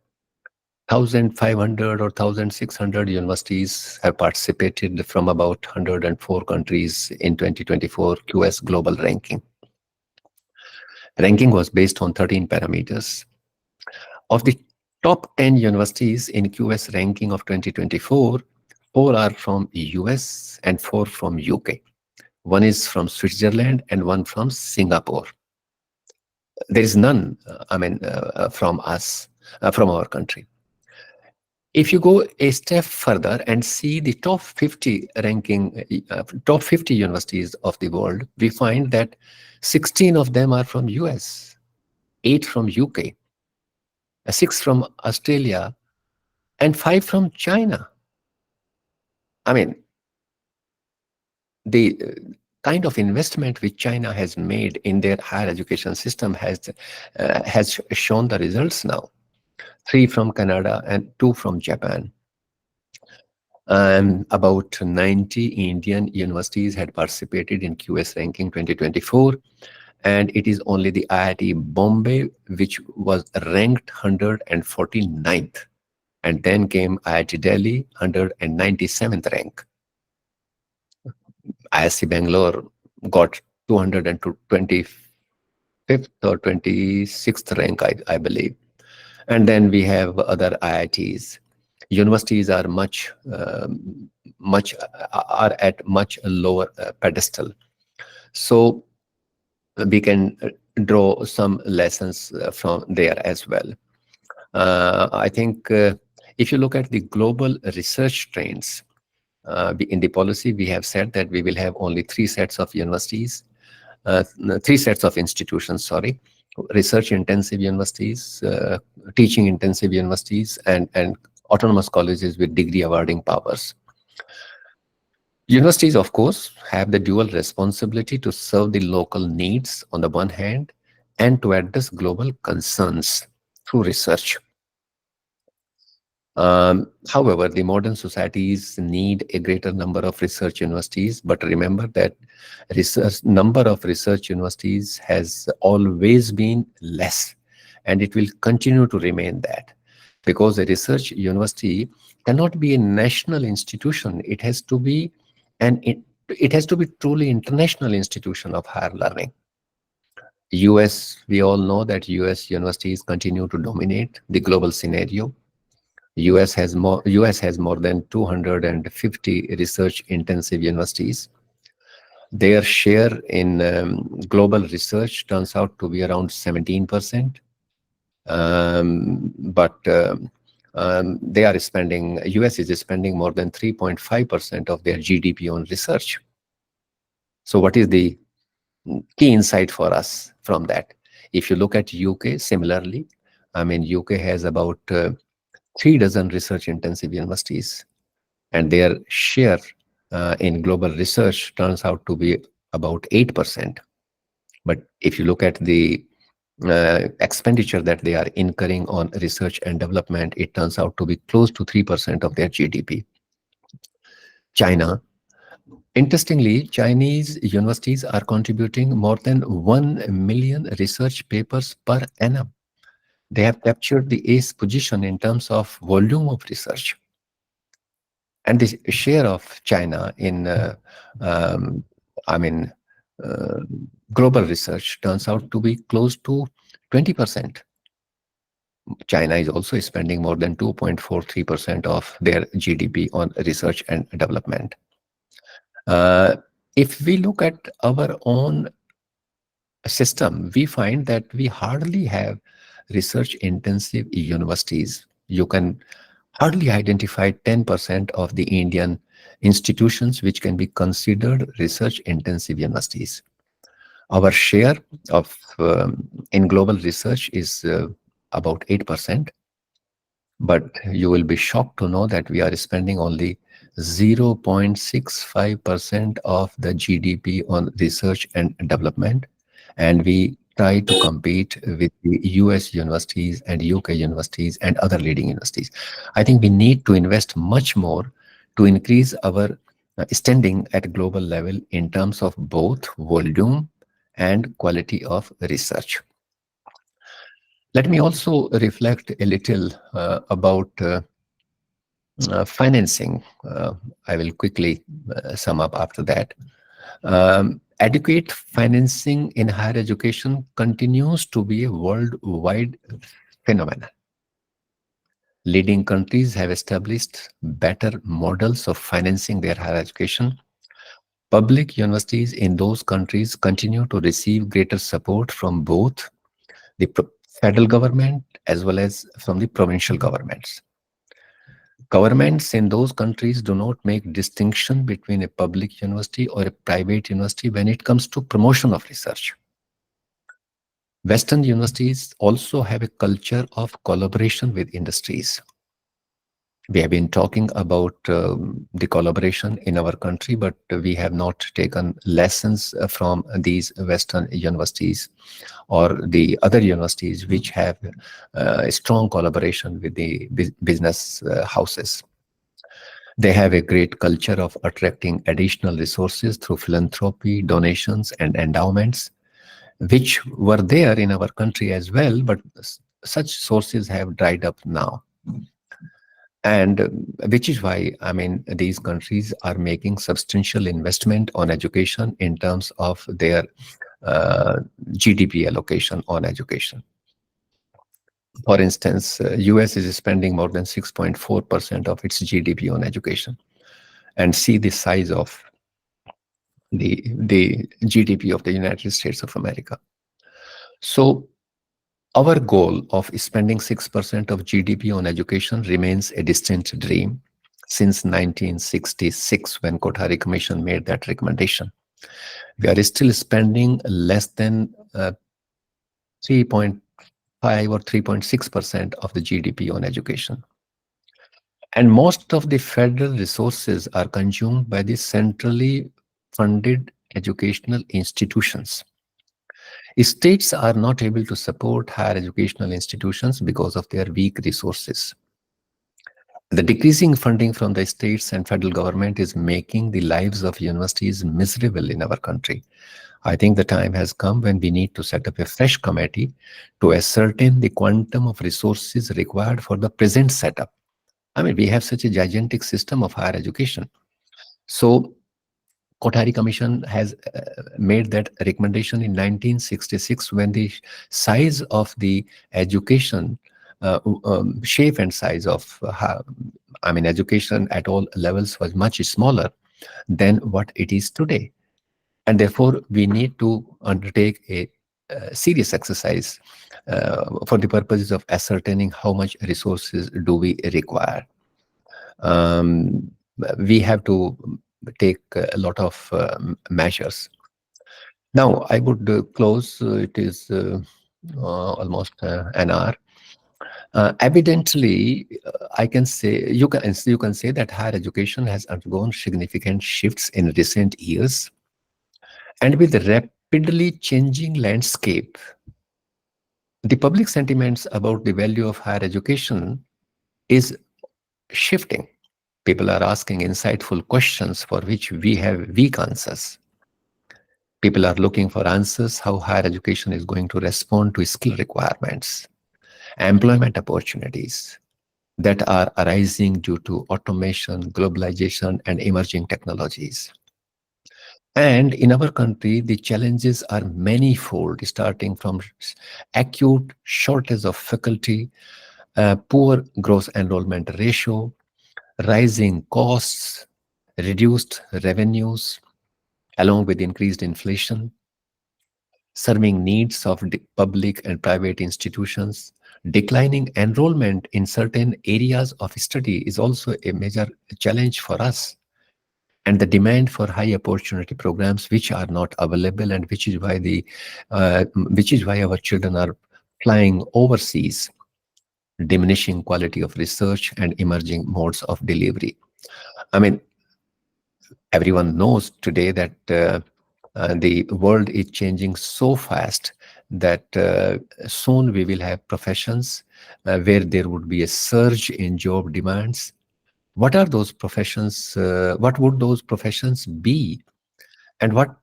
1,500 or 1,600 universities have participated from about 104 countries in 2024 QS global ranking. Ranking was based on 13 parameters. Of the top 10 universities in QS ranking of 2024, 4 are from US and 4 from UK. One is from Switzerland and one from Singapore. There is none, from us, from our country. If you go a step further and see the top 50 ranking, top 50 universities of the world, we find that 16 of them are from US, 8 from UK, 6 from Australia, and 5 from China. I mean, the kind of investment which China has made in their higher education system has shown the results now. 3 from Canada and 2 from Japan. About 90 Indian universities had participated in QS ranking 2024, and it is only the IIT Bombay which was ranked 149th, and then came IIT Delhi 197th rank. ISC Bangalore got 225th or 26th rank, I believe. And then we have other IITs. Universities are are at much lower pedestal. So we can draw some lessons from there as well. I think if you look at the global research trends, in the policy, we have said that we will have only 3 sets of universities, 3 sets of institutions, sorry, research-intensive universities, teaching-intensive universities, and autonomous colleges with degree awarding powers. Universities, of course, have the dual responsibility to serve the local needs on the one hand and to address global concerns through research. However, the modern societies need a greater number of research universities, but remember that number of research universities has always been less, and it will continue to remain that, because a research university cannot be a national institution. It has to be it has to be truly international institution of higher learning. US, we all know that US universities continue to dominate the global scenario. US has more than 250 research intensive universities. Their share in global research turns out to be around 17%. They are spending, US is spending more than 3.5% of their GDP on research. So what is the key insight for us from that? If you look at UK, similarly, UK has about 3 dozen research-intensive universities, and their share in global research turns out to be about 8%. But if you look at the expenditure that they are incurring on research and development, it turns out to be close to 3% of their GDP. China. Interestingly, Chinese universities are contributing more than 1 million research papers per annum. They have captured the ace position in terms of volume of research. And the share of China in global research turns out to be close to 20%. China is also spending more than 2.43% of their GDP on research and development. If we look at our own system, we find that we hardly have research-intensive universities. You can hardly identify 10% of the Indian institutions which can be considered research-intensive universities. Our share of in global research is about 8%, but you will be shocked to know that we are spending only 0.65% of the GDP on research and development, and we try to compete with the US universities and UK universities and other leading universities. I think we need to invest much more to increase our standing at global level in terms of both volume and quality of research. Let me also reflect a little about financing. I will quickly sum up after that. Adequate financing in higher education continues to be a worldwide phenomenon. Leading countries have established better models of financing their higher education. Public universities in those countries continue to receive greater support from both the federal government as well as from the provincial governments. Governments in those countries do not make distinction between a public university or a private university when it comes to promotion of research. Western universities also have a culture of collaboration with industries. We have been talking about the collaboration in our country, but we have not taken lessons from these Western universities or the other universities which have a strong collaboration with the business houses. They have a great culture of attracting additional resources through philanthropy, donations, and endowments, which were there in our country as well, but such sources have dried up now. And which is why, I mean, these countries are making substantial investment on education in terms of their GDP allocation on education. For instance, US is spending more than 6.4% of its GDP on education. And see the size of the GDP of the United States of America. So our goal of spending 6% of GDP on education remains a distant dream since 1966, when Kothari Commission made that recommendation. We are still spending less than 3.5 or 3.6% of the GDP on education. And most of the federal resources are consumed by the centrally funded educational institutions. States are not able to support higher educational institutions because of their weak resources. The decreasing funding from the states and federal government is making the lives of universities miserable in our country. I think the time has come when we need to set up a fresh committee to ascertain the quantum of resources required for the present setup. I mean, we have such a gigantic system of higher education. So Kothari Commission has made that recommendation in 1966, when the size of the education, shape and size of, education at all levels was much smaller than what it is today. And therefore, we need to undertake a serious exercise for the purposes of ascertaining how much resources do we require. We have to take a lot of measures. Now, I would close. It is almost an hour. Evidently, I can say you can say that higher education has undergone significant shifts in recent years, and with the rapidly changing landscape, the public sentiments about the value of higher education is shifting. People are asking insightful questions for which we have weak answers. People are looking for answers how higher education is going to respond to skill requirements, employment opportunities that are arising due to automation, globalization, and emerging technologies. And in our country, the challenges are manifold, starting from acute shortage of faculty, poor gross enrollment ratio, rising costs, reduced revenues, along with increased inflation, serving needs of the public and private institutions. Declining enrollment in certain areas of study is also a major challenge for us. And the demand for high opportunity programs which are not available, and which is why our children are flying overseas, diminishing quality of research and emerging modes of delivery. I mean, everyone knows today that the world is changing so fast that soon we will have professions where there would be a surge in job demands. What are those professions? What would those professions be? And what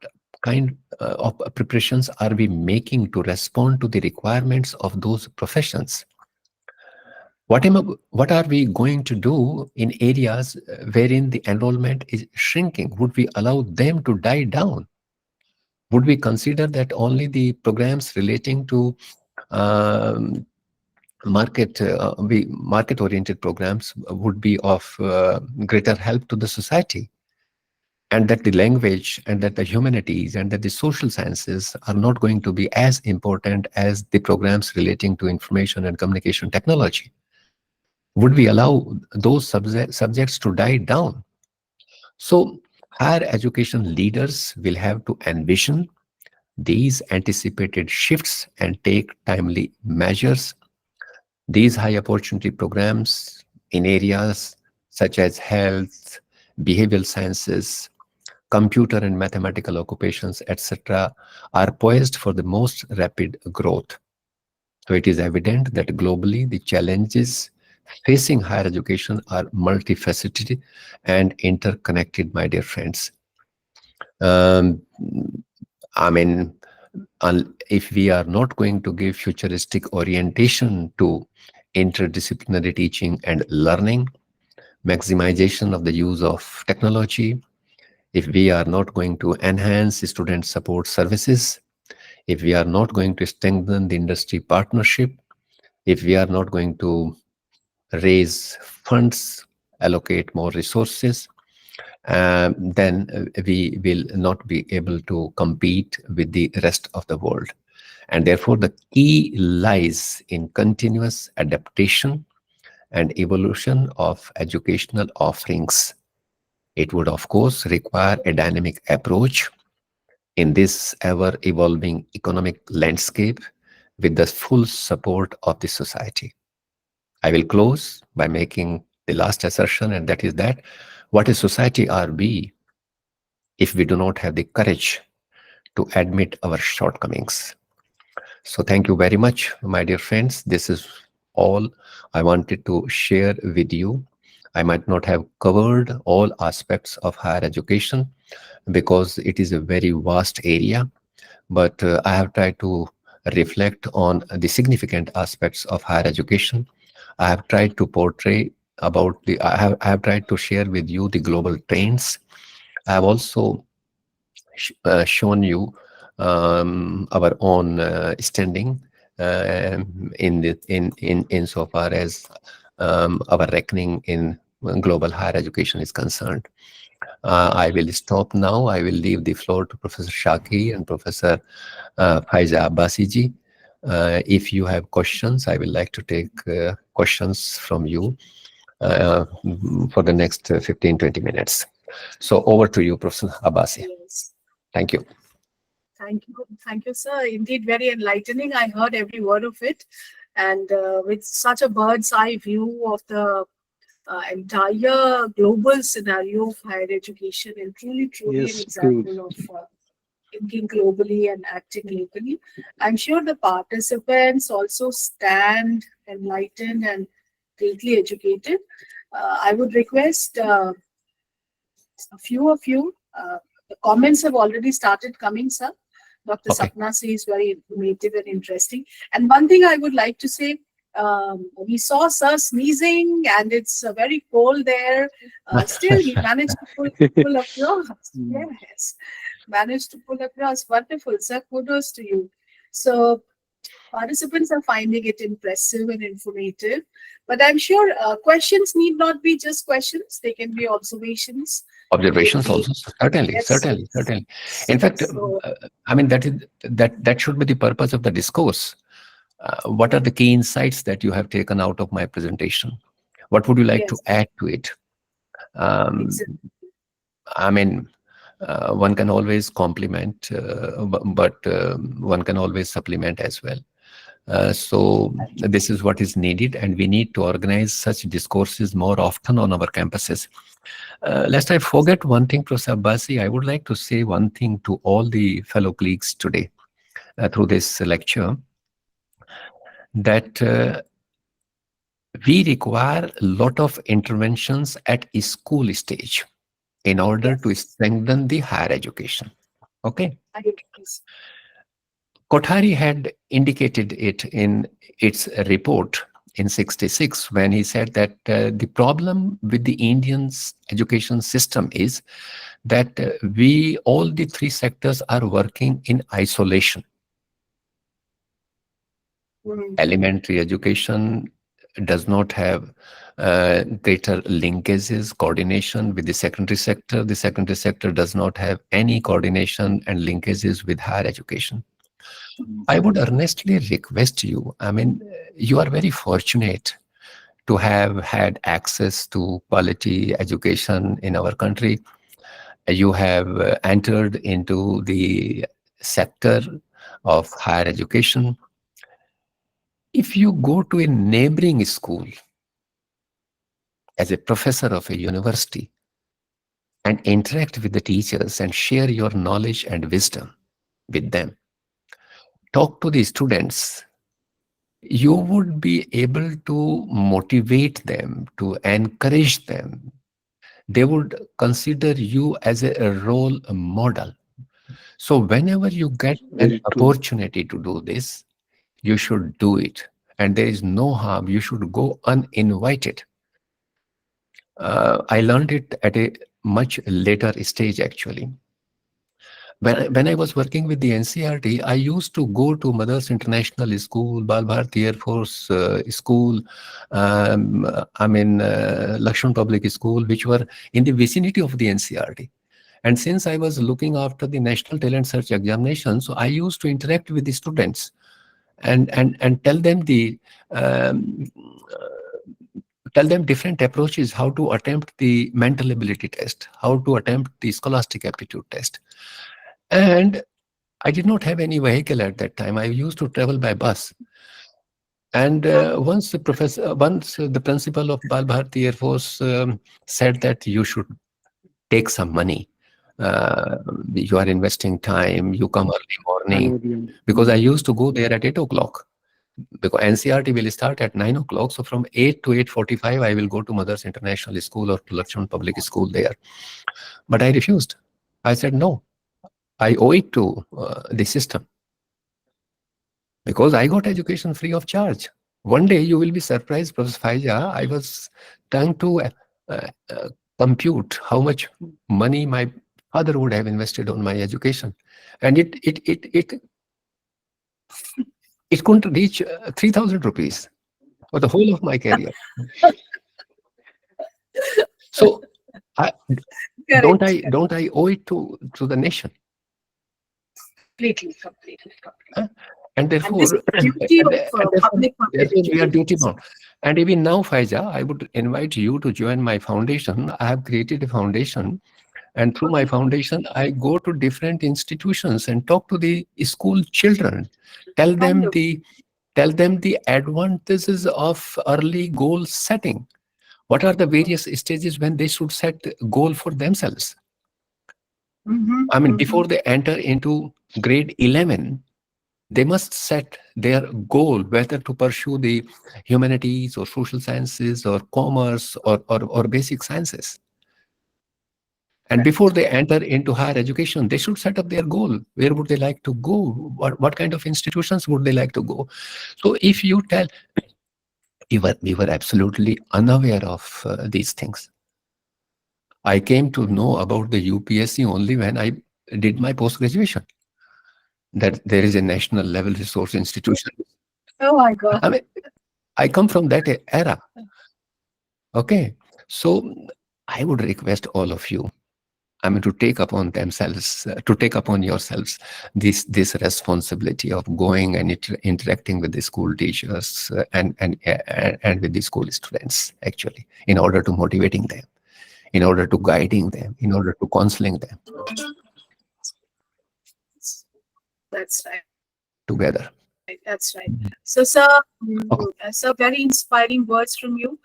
kind of preparations are we making to respond to the requirements of those professions? What are we going to do in areas wherein the enrollment is shrinking? Would we allow them to die down? Would we consider that only the programs relating to um, market-oriented programs would be of greater help to the society, and that the language and that the humanities and that the social sciences are not going to be as important as the programs relating to information and communication technology? Would we allow those subjects to die down? So higher education leaders will have to envision these anticipated shifts and take timely measures. These high opportunity programs in areas such as health, behavioral sciences, computer and mathematical occupations, etc., are poised for the most rapid growth. So it is evident that globally the challenges facing higher education are multifaceted and interconnected, my dear friends. Um, I mean, if we are not going to give futuristic orientation to interdisciplinary teaching and learning, maximization of the use of technology, if we are not going to enhance student support services, if we are not going to strengthen the industry partnership, if we are not going to raise funds, allocate more resources, then we will not be able to compete with the rest of the world. And therefore, the key lies in continuous adaptation and evolution of educational offerings. It would, of course, require a dynamic approach in this ever-evolving economic landscape with the full support of the society. I will close by making the last assertion, and that is that what a society are we if we do not have the courage to admit our shortcomings? So thank you very much, my dear friends. This is all I wanted to share with you. I might not have covered all aspects of higher education because it is a very vast area, but I have tried to reflect on the significant aspects of higher education. I have tried to portray about the, I have tried to share with you the global trends. I have also shown you our own standing in so far as our reckoning in global higher education is concerned. I will stop now. I will leave the floor to Professor Shaki and Professor Faiza Abbasiji. If you have questions, I would like to take questions from you for the next 15-20 minutes. So over to you, Professor Abbasi. Yes. Thank you. Thank you, sir. Indeed, very enlightening. I heard every word of it, and with such a bird's eye view of the entire global scenario of higher education, and truly an example of thinking globally and acting locally. I'm sure the participants also stand enlightened and greatly educated. I would request a few of you. The comments have already started coming, sir. Dr. Okay. Sapna says very informative and interesting. And one thing I would like to say, we saw sir sneezing and it's very cold there. Still, he managed to pull across. Yes, managed to pull across. Wonderful, sir. Kudos to you. So, participants are finding it impressive and informative. But I'm sure questions need not be just questions. They can be observations. Observations also, certainly, Yes. certainly. In fact, So, I mean that should be the purpose of the discourse. What are the key insights that you have taken out of my presentation? What would you like to add to it? Exactly. I mean, one can always compliment, but one can always supplement as well. So this is what is needed, and we need to organize such discourses more often on our campuses. Lest I forget one thing, Professor Abbasi, I would like to say one thing to all the fellow colleagues today through this lecture, that we require a lot of interventions at a school stage in order to strengthen the higher education. Okay. Kothari had indicated it in its report in '66 when he said that the problem with the Indian's education system is that we, all the three sectors are working in isolation. Elementary education does not have greater linkages, coordination with the secondary sector. The secondary sector does not have any coordination and linkages with higher education. I would earnestly request you, I mean, you are very fortunate to have had access to quality education in our country. You have entered into the sector of higher education. If you go to a neighboring school as a professor of a university and interact with the teachers and share your knowledge and wisdom with them, talk to the students, you would be able to motivate them, to encourage them. They would consider you as a role model. So whenever you get an opportunity to do this, you should do it. And there is no harm. You should go uninvited. I learned it at a much later stage, actually. When I was working with the NCRT, I used to go to Mothers International School, Bal Bharati Air Force School, Lakshman Public School, which were in the vicinity of the NCRT. And since I was looking after the National Talent Search Examination, so I used to interact with the students and tell them tell them different approaches, how to attempt the mental ability test, how to attempt the scholastic aptitude test. And I did not have any vehicle at that time. I used to travel by bus. And once the principal of Bal Bharati Air Force said that you should take some money. You are investing time, you come early morning. Because I used to go there at 8 o'clock. Because NCRT will start at 9 o'clock. So from 8 to 8:45, I will go to Mothers International School or to Lakshman Public School there. But I refused. I said, no, I owe it to the system. Because I got education free of charge. One day you will be surprised, Professor Faiza, I was trying to compute how much money my father would have invested on my education. And it couldn't reach 3,000 rupees for the whole of my career. So don't I owe it to the nation? Completely. And therefore, we are duty bound. And even now, Faiza, I would invite you to join my foundation. I have created a foundation, and through my foundation, I go to different institutions and talk to the school children, tell them the advantages of early goal setting. What are the various stages when they should set goal for themselves? I mean, before they enter into grade 11, they must set their goal, whether to pursue the humanities or social sciences or commerce or basic sciences. And before they enter into higher education, they should set up their goal. Where would they like to go? What kind of institutions would they like to go? So if you tell, we were absolutely unaware of these things. I came to know about the UPSC only when I did my post-graduation, that there is a national level resource institution. Oh my God. I mean, I come from that era. Okay. So I would request all of you, I mean, to take upon themselves, to take upon yourselves this responsibility of going and interacting with the school teachers and with the school students, actually, in order to motivating them, in order to guiding them, in order to counseling them. That's right. Together. That's right. So, sir, very inspiring words from you.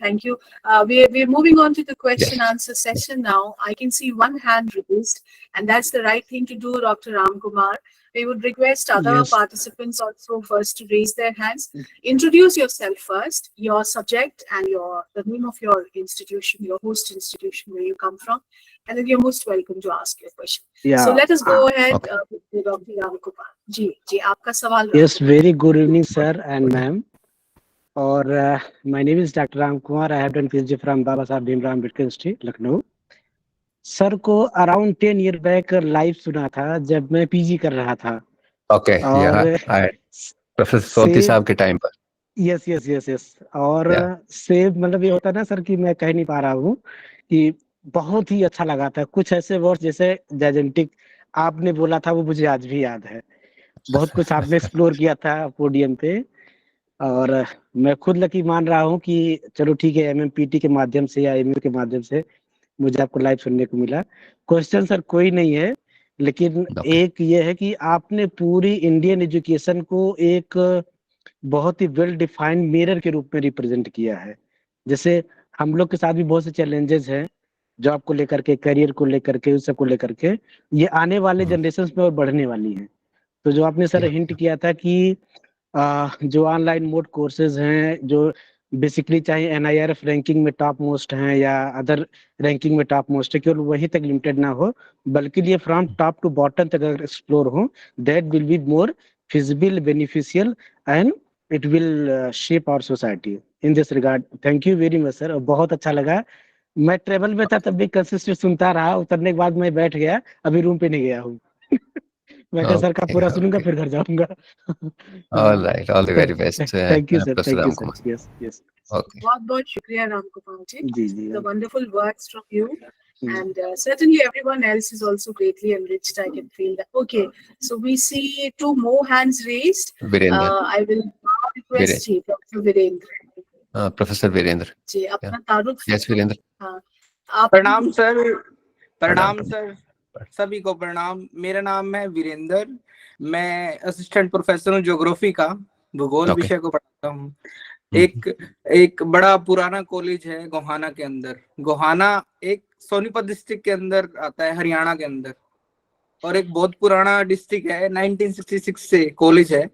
Thank you. We're moving on to the question answer session now. I can see one hand raised, and that's the right thing to do, Dr. Ramkumar. We would request other participants also first to raise their hands. Introduce yourself first, your subject, and the name of your institution, your host institution where you come from, and then you're most welcome to ask your question. So let us go ahead with Dr. Ramkumar. जी, आपका सवाल. Yes, very good evening, sir and ma'am. Or my name is Dr. Ram Kumar. I have done PhD from Baba Saheb Bhimrao Ambedkar Institute, Lucknow. Sir को around 10 year back live सुना था जब मैं PG कर रहा था। Okay, और professor सोती साहब के टाइम पर। Yes yes yes yes. और या सेव मतलब ये होता है ना सर कि मैं कह नहीं पा रहा हूँ कि बहुत ही अच्छा लगा था। कुछ ऐसे वर्ड्स जैसे जैजेंटिक आपने बोला था वो मुझे आज भी याद है। बहुत कुछ आपने एक्सप्लोर किया था पोडियम पे। और मैं खुद लकी मान रहा हूँ कि चलो ठीक है, एमएमपीटी के माध्यम से या एमयू के माध्यम से मुझे आपको लाइव सुनने को मिला। क्वेश्चन सर कोई नहीं है, लेकिन ओके। एक ये है कि आपने पूरी इंडियन एजुकेशन को एक बहुत ही वेल डिफाइंड मिरर के रूप में रिप्रेजेंट किया है। जैसे हम लोग के साथ भी बहुत से चैलेंजेस हैं जॉब को लेकर के, करियर को लेकर के, उस सब को लेकर के। ये आने वाले जनरेशन में और बढ़ने वाली है। तो जो आपने सर या हिंट किया था कि जो ऑनलाइन मोड कोर्सेज हैं जो बेसिकली चाहे एनआईआरएफ रैंकिंग में टॉप मोस्ट हैं या अदर रैंकिंग में टॉप मोस्ट है, केवल वहीं तक लिमिटेड ना हो, बल्कि ये फ्रॉम टॉप टू बॉटम तक अगर एक्सप्लोर हो, that will be more feasible, beneficial and it will shape our society in this regard. Thank you very much sir, बहुत अच्छा लगा। मैं ट्रेवल में था तब भी कंसिस्टेंट सुनता रहा, उतरने के बाद मैं बैठ गया, अभी रूम पे नहीं गया हूँ। मैं कहा सर का ओके। पूरा सुनूंगा ओके, फिर घर जाऊंगा। All right, all the very best thank you sir, professor thank you Ram sir. Kumar. Yes yes. Okay. बहुत बहुत शुक्रिया राम कुमार जी. जी जी The wonderful words from you. जी। And certainly everyone else is also greatly enriched. I can feel that. Okay, so we see two more hands raised. Virendra, I will now request you, Dr. Virendra. Professor Virendra. जी, अपना तारुफ. Yes Virendra. हाँ, आप. प्रणाम sir. प्रणाम। प्रणाम sir. सभी को प्रणाम। मेरा नाम है वीरेंद्र। मैं असिस्टेंट प्रोफेसर हूँ ज्योग्राफी का, भूगोल ओके। विषय को पढ़ाता हूँ। एक एक बड़ा पुराना कॉलेज है गोहाना के अंदर। गोहाना एक सोनीपत डिस्ट्रिक्ट के अंदर आता है, हरियाणा के अंदर, और एक बहुत पुराना डिस्ट्रिक्ट है, 1966 से कॉलेज है,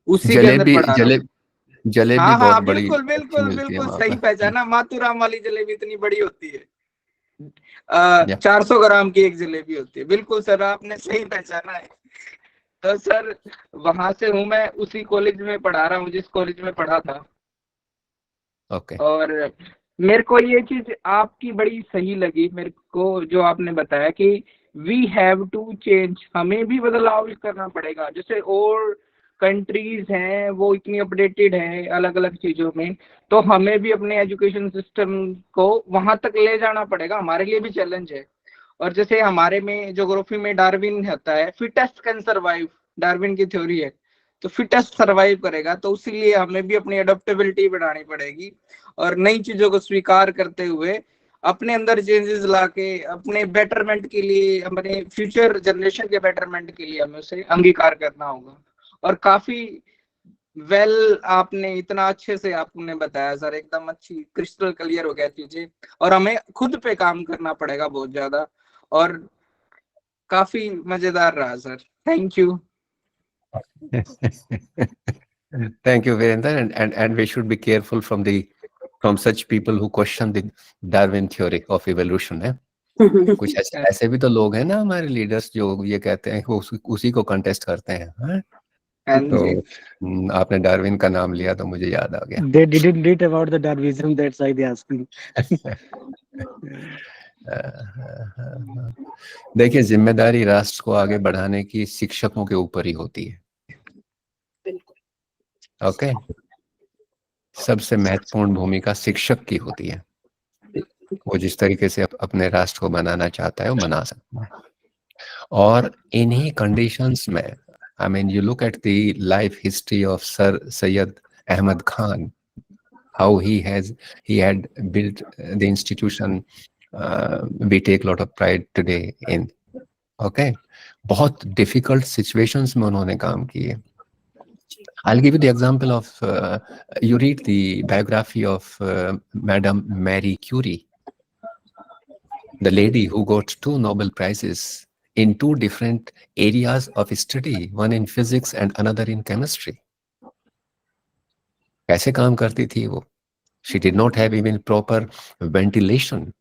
उसी के अंदर जलेबी पढ़ा रहा हूँ। जलेबी हाँ बहुत हाँ, बड़ी बिल्कुल अच्छी बिल्कुल मिलती है बिल्कुल वहां सही पर। पहचाना। माथुराम वाली जलेबी इतनी बड़ी होती है, या 400 ग्राम की एक जलेबी होती है। बिल्कुल सर, आपने सही पहचाना है। तो सर वहां से हूँ मैं, उसी कॉलेज में पढ़ा रहा हूँ जिस कॉलेज में पढ़ा था। ओके। और मेरे को ये चीज आपकी बड़ी सही लगी, मेरे को जो आपने बताया कि वी हैव टू चेंज, हमें भी बदलाव करना पड़ेगा। जैसे और कंट्रीज हैं वो इतनी अपडेटेड हैं अलग अलग चीजों में, तो हमें भी अपने एजुकेशन सिस्टम को वहां तक ले जाना पड़ेगा, हमारे लिए भी चैलेंज है। और जैसे हमारे में ज्योग्राफी में डार्विन होता है, फिटेस्ट कैन सर्वाइव, डार्विन की थ्योरी है, तो फिटेस्ट सर्वाइव करेगा। तो उसीलिए हमें भी अपनी अडोप्टेबिलिटी बढ़ानी पड़ेगी और नई चीजों को स्वीकार करते हुए अपने अंदर चेंजेस लाके अपने बेटरमेंट के लिए, अपने फ्यूचर जनरेशन के बेटरमेंट के लिए हमें उसे अंगीकार करना होगा। और काफी आपने इतना अच्छे से आपने बताया सर, एकदम अच्छी क्रिस्टल क्लियर हो गया चीजें। और हमें खुद पे काम करना पड़ेगा बहुत ज्यादा, और काफी मजेदार रहा sir. Thank you. Thank you, Virender, and we should be careful from such people who question the Darwin theory of evolution है। कुछ ऐसे भी तो लोग हैं ना हमारे लीडर्स जो ये कहते हैं कि वो उसी को कंटेस्ट करते हैं, हाँ? हाँ तो जी। आपने डार्विन का नाम लिया तो मुझे याद आ गया। They didn't read about the Darwinism, that's why they asking. देखिए, जिम्मेदारी राष्ट्र को आगे बढ़ाने की शिक्षकों के ऊपर ही होती है। बिल्कुल। ओके, सबसे महत्वपूर्ण भूमिका शिक्षक की होती है। वो जिस तरीके से अपने राष्ट्र को बनाना चाहता है वो बना सकता है। और इन्हीं कंडीशंस में, I mean you look at the life history of sir Syed Ahmad Khan, how he had built the institution we take a lot of pride today in. Okay, बहुत difficult situations में उन्होंने काम किए। I'll give you the example of you read the biography of Madam Marie Curie, the lady who got 2 Nobel Prizes in 2 different areas of study, one in physics and another in chemistry. कैसे काम करती थी वो? She did not have even proper ventilation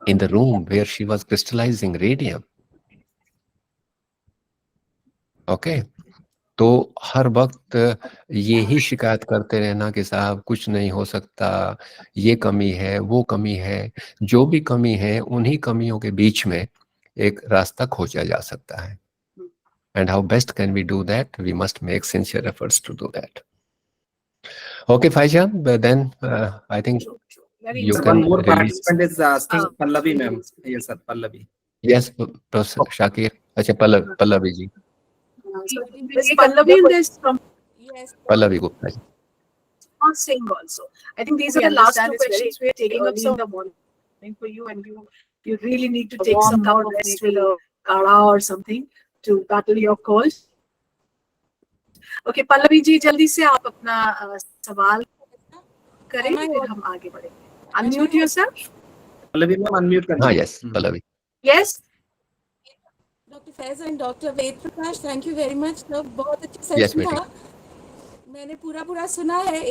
in the room where she was crystallizing radium. Okay, तो हर वक्त ये ही शिकायत करते रहना कि साहब कुछ नहीं हो सकता, ये कमी है, वो कमी है। जो भी कमी है, उन्हीं कमियों के बीच में एक रास्ता खोजा जा सकता है। And how best can we do that? We must make sincere efforts to do that. Okay, Faisal, but then I think True, true. Very you Sir, one can more release. participant is asking Uh, Pallavi ma'am. Yes, sir, Pallavi. Yes, Professor Shakir. अच्छा, Pallavi ji. So, Miss Pallavi in this from Yes, Pallavi Gupta ji. not saying also. I think these are the last two questions we are taking up some of the morning for you, and you really need to take some cup of rest with a kara or something to battle your cold. Okay, Pallavi ji, जल्दी से आप अपना सवाल करें, फिर हम आगे बढ़ेंगे. Unmute yourself. Pallavi ma'am, unmute हाँ, करिए. yes, Pallavi. Yes. Dr. Faiz and Dr. Ved Prakash, thank you very much. तो बहुत अच्छा Yes, सेशन बेटी. था. मैंने पूरा सुना है,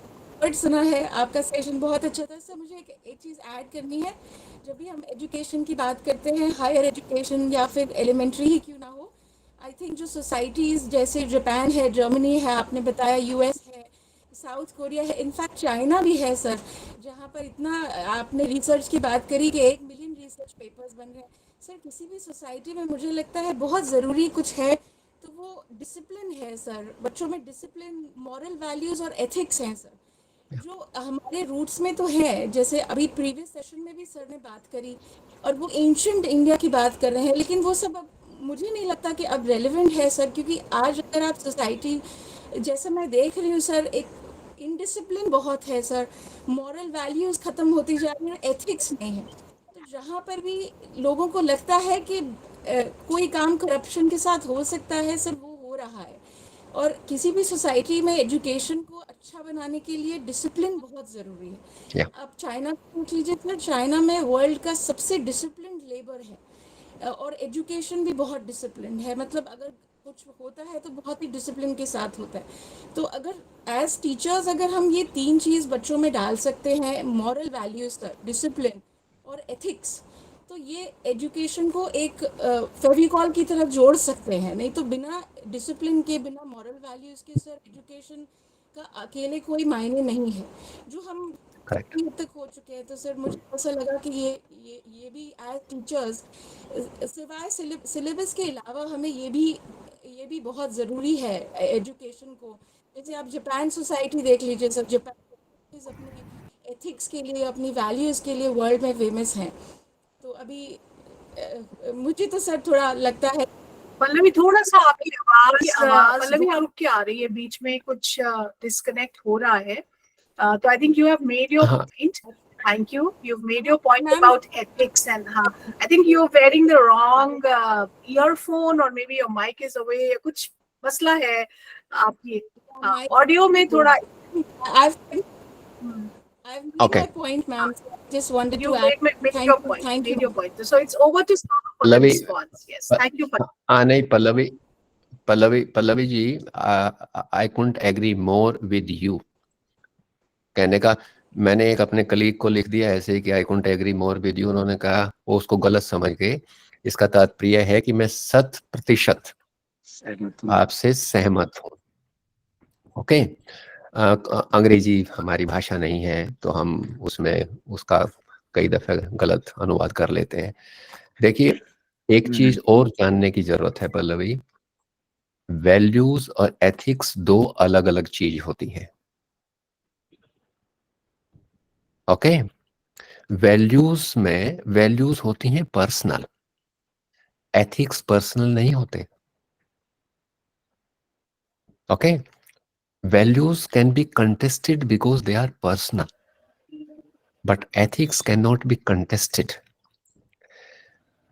वर्ड सुना है. आपका सेशन बहुत अच्छा था. सर मुझे एक चीज़ ऐड करनी है. जब भी हम एजुकेशन की बात करते हैं, हायर एजुकेशन या फिर एलिमेंट्री ही क्यों ना हो, आई थिंक जो सोसाइटीज़ जैसे जापान है, जर्मनी है, आपने बताया यूएस है, साउथ कोरिया है, इनफैक्ट चाइना भी है सर, जहाँ पर इतना आपने रिसर्च की बात करी कि 1 मिलियन रिसर्च पेपर्स बन रहे हैं. सर किसी भी सोसाइटी में मुझे लगता है बहुत ज़रूरी कुछ है तो वो डिसिप्लिन है सर. बच्चों में डिसिप्लिन, मॉरल वैल्यूज़ और एथिक्स हैं सर, जो हमारे रूट्स में तो है. जैसे अभी प्रीवियस सेशन में भी सर ने बात करी और वो एंशिएंट इंडिया की बात कर रहे हैं, लेकिन वो सब अब मुझे नहीं लगता कि अब रेलेवेंट है सर, क्योंकि आज अगर आप सोसाइटी जैसे मैं देख रही हूँ सर, एक इनडिसिप्लिन बहुत है सर, मॉरल वैल्यूज़ ख़त्म होती जा रही है, एथिक्स नहीं है. तो जहाँ पर भी लोगों को लगता है कि कोई काम करप्शन के साथ हो सकता है सर, वो हो रहा है. और किसी भी सोसाइटी में एजुकेशन को अच्छा बनाने के लिए डिसिप्लिन बहुत ज़रूरी है. Yeah. अब चाइना को देख लीजिए सर, चाइना में वर्ल्ड का सबसे डिसिप्लिन लेबर है और एजुकेशन भी बहुत डिसिप्लिन है. मतलब अगर कुछ होता है तो बहुत ही डिसिप्लिन के साथ होता है. तो अगर एज टीचर्स अगर हम ये 3 चीज़ बच्चों में डाल सकते हैं, मॉरल वैल्यूज़ सर, डिसिप्लिन और एथिक्स, तो ये एजुकेशन को एक फेविकॉल की तरह जोड़ सकते हैं. नहीं तो बिना डिसिप्लिन के, बिना मॉरल वैल्यूज़ के सर एजुकेशन का अकेले कोई मायने नहीं है, जो हम Correct. काफ़ी हद तक हो चुके हैं. तो सर मुझे ऐसा लगा कि ये भी एज टीचर्स सिवाय सिलेबस के अलावा हमें ये भी बहुत ज़रूरी है एजुकेशन को. जैसे आप जापान सोसाइटी देख लीजिए सर, जापान अपनी एथिक्स के लिए, अपनी वैल्यूज़ के लिए वर्ल्ड में फेमस हैं. तो अभी मुझे तो सर थोड़ा लगता है पल्लवी थोड़ा सा आपकी आवाज पल्लवी रुक के आ रही है, बीच में कुछ डिस्कनेक्ट हो रहा है. तो I think you have made your हाँ. Point. Thank you. You've made your point Ma'am. about ethics and I think you're wearing the wrong earphone or maybe your mic is away. कुछ मसला है आपकी audio में थोड़ा. I've made Okay. my point, ma'am. Just wanted You to add. made Thank your you, point. thank Made you. your point. So it's over to Sam for the Pallavi, response. Yes. Thank you. नहीं, Pallavi ji, I couldn't agree more with you. कहने का मैंने एक अपने colleague को लिख दिया ऐसे कि I couldn't agree more with you. उन्होंने कहा, वो उसको गलत समझ गए. इसका तात्पर्य है कि मैं 100% आपसे सहमत हूँ. ओके. अंग्रेजी हमारी भाषा नहीं है तो हम उसमें उसका कई दफे गलत अनुवाद कर लेते हैं. देखिए, एक चीज और जानने की जरूरत है पल्लवी. वैल्यूज और एथिक्स 2 अलग अलग चीज होती है. ओके. वैल्यूज होती हैं पर्सनल, एथिक्स पर्सनल नहीं होते. Okay. Values can be contested because they are personal, but ethics can not be contested.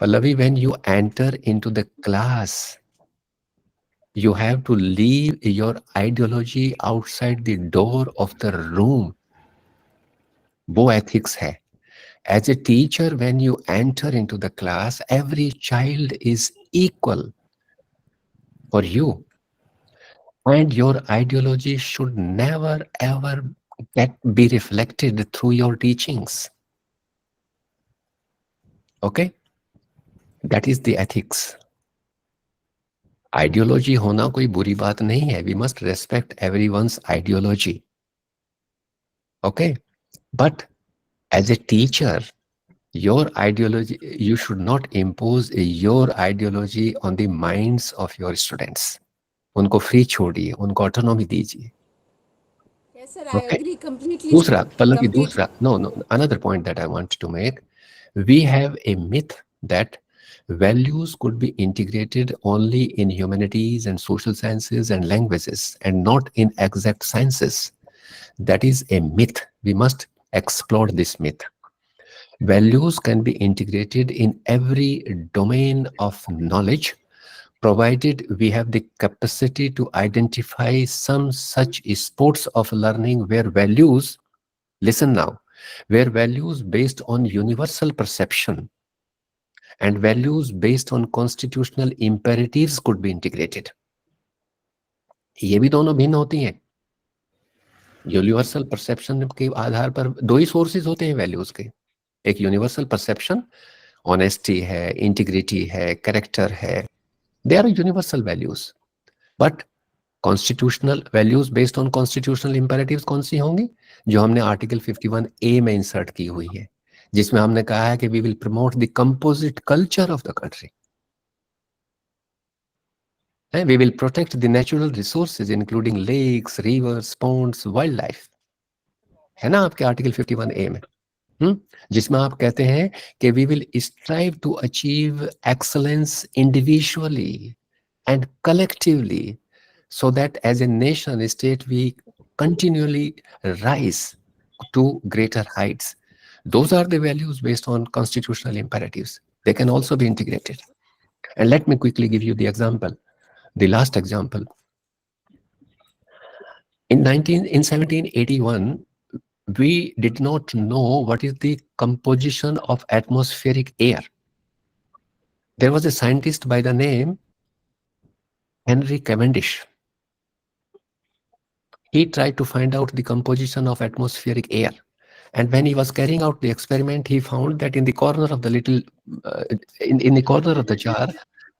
Pallavi, when you enter into the class, you have to leave your ideology outside the door of the room. वो ethics है. As a teacher, when you enter into the class, every child is equal for you. And your ideology should never ever be reflected through your teachings. Okay? That is the ethics. Ideology होना कोई बुरी बात नहीं है. We must respect everyone's ideology. Okay, but as a teacher, your ideology, you should not impose your ideology on the minds of your students. उनको free छोड़िए, उनको autonomy दीजिए. Yes, sir, I Okay. agree completely. दूसरा, Pallavi, Completely. दूसरा, no, another point that I want to make. We have a myth that values could be integrated only in humanities and social sciences and languages and not in exact sciences. That is a myth. We must explore this myth. Values can be integrated in every domain of knowledge, provided we have the capacity to identify some such sports of learning where values, listen now, where values based on universal perception and values based on constitutional imperatives could be integrated. ये भी दोनों भिन्न होती हैं. Universal perception के आधार पर दो ही sources होते हैं वैल्यूज के. एक यूनिवर्सल परसेप्शन, ऑनेस्टी है, इंटीग्रिटी है, कैरेक्टर है, they are universal values. But constitutional values based on constitutional imperatives कौन सी होंगी? जो हमने आर्टिकल 51A में इंसर्ट की हुई है, जिसमें हमने कहा है कि we will promote the composite culture of the country, we will protect the natural resources including lakes, rivers, ponds, wild life. है ना आपके आर्टिकल 51A में, जिसमें आप कहते हैं कि we will strive to achieve excellence individually and collectively so that as a nation state we continually rise to greater heights. Those are the values based on constitutional imperatives. They can also be integrated. And let me quickly give you the example, the last example. In 1781, we did not know what is the composition of atmospheric air. There was a scientist by the name Henry Cavendish. He tried to find out the composition of atmospheric air. And when he was carrying out the experiment, he found that in the corner of the little, in the corner of the jar,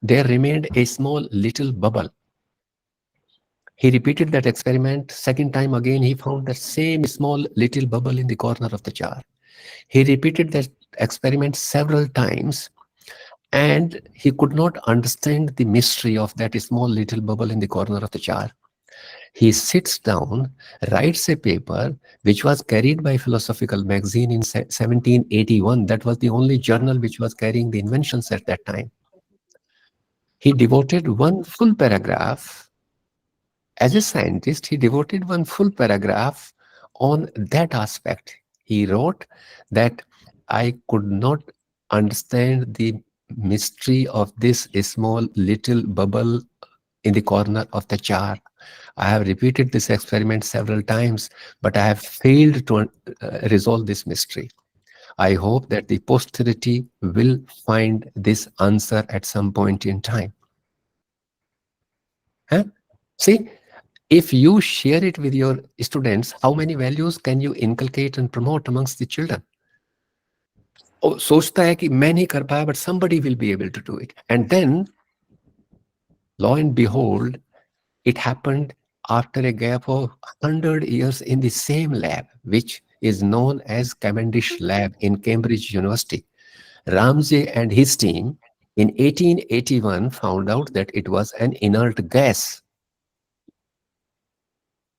there remained a small little bubble. He repeated that experiment. Second time again, he found that same small little bubble in the corner of the jar. He repeated that experiment several times, and he could not understand the mystery of that small little bubble in the corner of the jar. He sits down, writes a paper, which was carried by Philosophical Magazine in 1781. That was the only journal which was carrying the inventions at that time. He devoted one full paragraph. As a scientist, he devoted one full paragraph on that aspect. He wrote that I could not understand the mystery of this small little bubble in the corner of the jar. I have repeated this experiment several times, but I have failed to resolve this mystery. I hope that the posterity will find this answer at some point in time. Huh? See, if you share it with your students, how many values can you inculcate and promote amongst the children? Oh, सोचता है कि मैं नहीं कर पाया, but somebody will be able to do it. And then, lo and behold, it happened after a gap of 100 years in the same lab, which is known as Cavendish Lab in Cambridge University. Ramsay and his team in 1881 found out that it was an inert gas.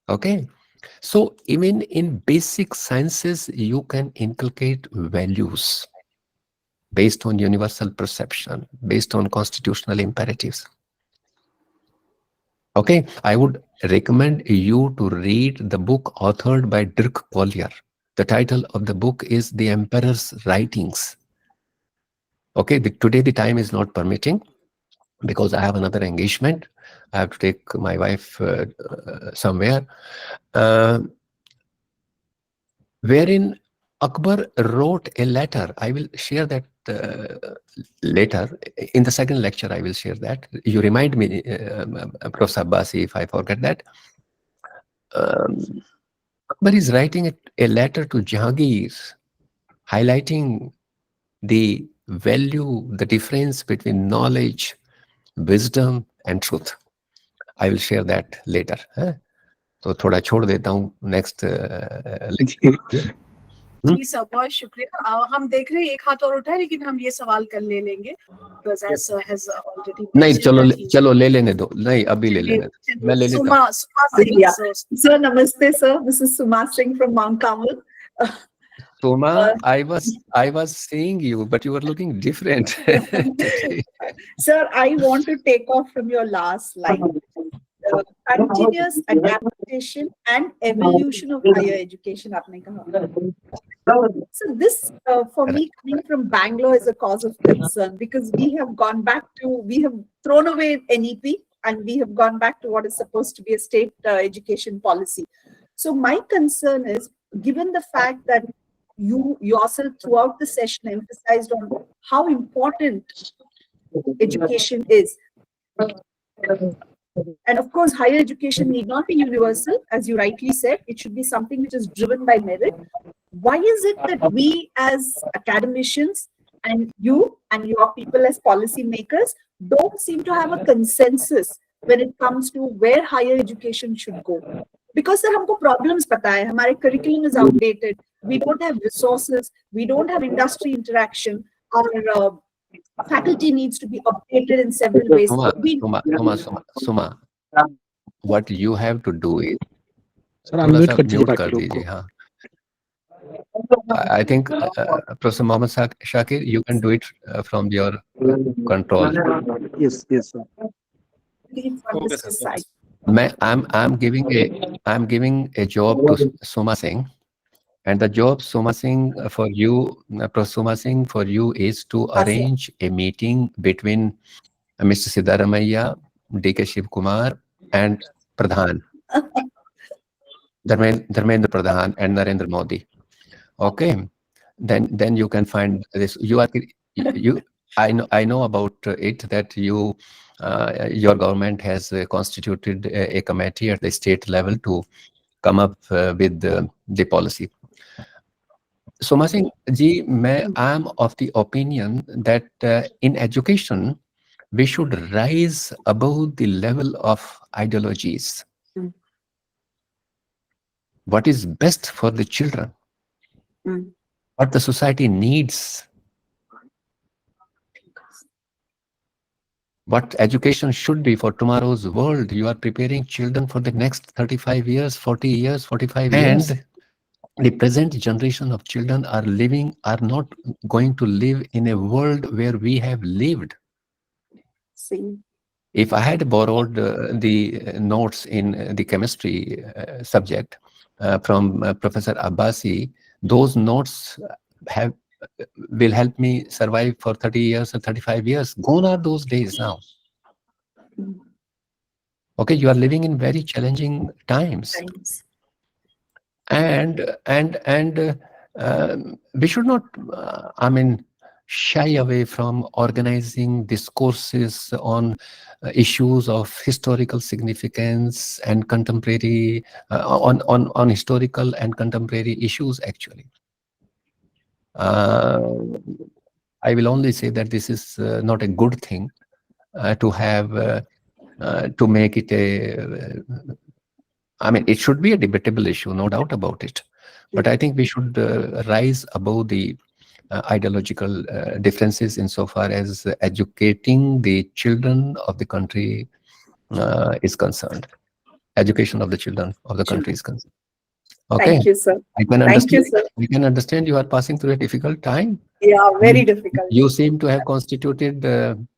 Okay, so even in basic sciences, you can inculcate values based on universal perception, based on constitutional imperatives. Okay, I would recommend you to read the book authored by Dirk Collier. The title of the book is The Emperor's Writings. Okay, today the time is not permitting because I have another engagement. I have to take my wife somewhere. Wherein Akbar wrote a letter. I will share that later. In the second lecture, I will share that. You remind me, Prof Abbasi, if I forget that. Akbar is writing a letter to Jahangir, highlighting the value, the difference between knowledge, wisdom, and truth. I will share that later. तो थोड़ा छोड़ देता हूँ next जी sir, बहुत शुक्रिया। हम देख रहे हैं एक हाथ और उठा है, लेकिन हम ये सवाल कर लेंगे because as sir has already नहीं, mentioned that he's- चलो ले लेने दो, नहीं अभी ले लेने दो, मैं ले लेता हूँ। Suma Singh, Yeah. sir. Sir, namaste, sir. This is Suma Singh from Mount Carmel. Suma, I was seeing you, but you were looking different. Sir, I want to take off from your last line. Continuous adaptation and evolution of higher education, आपने कहा. So this, for me, coming from Bangalore is a cause of concern because we have thrown away NEP and we have gone back to what is supposed to be a state education policy. So my concern is, given the fact that you yourself throughout the session emphasized on how important education is. And of course, higher education need not be universal, as you rightly said. It should be something which is driven by merit. Why is it that we as academicians and you and your people as policy makers don't seem to have a consensus when it comes to where higher education should go? Because sir, हमको problems पता है, हमारे curriculum is outdated, we don't have resources, we don't have industry interaction, our faculty needs to be updated in several ways. Suma, what you have to do is, sir थोड़ा unmute सा कर दीजिए mute कर बाकी लोग दीजिए, को. हाँ. I think Professor Mohammed Shakir, you can do it from your control. Yes, sir. From Okay, this sir. side. I'm giving a job to Suma Singh, and the job Suma Singh for you, Professor Suma Singh, for you is to arrange a meeting between Mr. Siddharamaiah, D.K. Shiv Kumar, and Pradhan, Dharmendra Pradhan, and Narendra Modi. Okay, then you can find this. I know about it that your government has constituted a committee at the state level to come up with the policy. Suma Singh ji, I am of the opinion that in education we should rise above the level of ideologies. What is best for the children? What the society needs? What education should be for tomorrow's world? You are preparing children for the next 35 years, 40 years, 45 years. And the present generation of children are not going to live in a world where we have lived. See. If I had borrowed the notes in the chemistry subject from Professor Abbasi, those notes will help me survive for 30 years or 35 years. Gone are those days now. Okay, you are living in very challenging times. And we should not, shy away from organizing discourses on issues of historical significance and contemporary, on historical and contemporary issues, actually. I will only say that this is not a good thing to have, to make it it should be a debatable issue, no doubt about it. But I think we should rise above the ideological differences insofar as educating the children of the country is concerned. Education of the children of the country is concerned. Okay. Thank you, sir. I can Thank understand. you, sir. We can understand you are passing through a difficult time. Yeah, very difficult. You seem to have constituted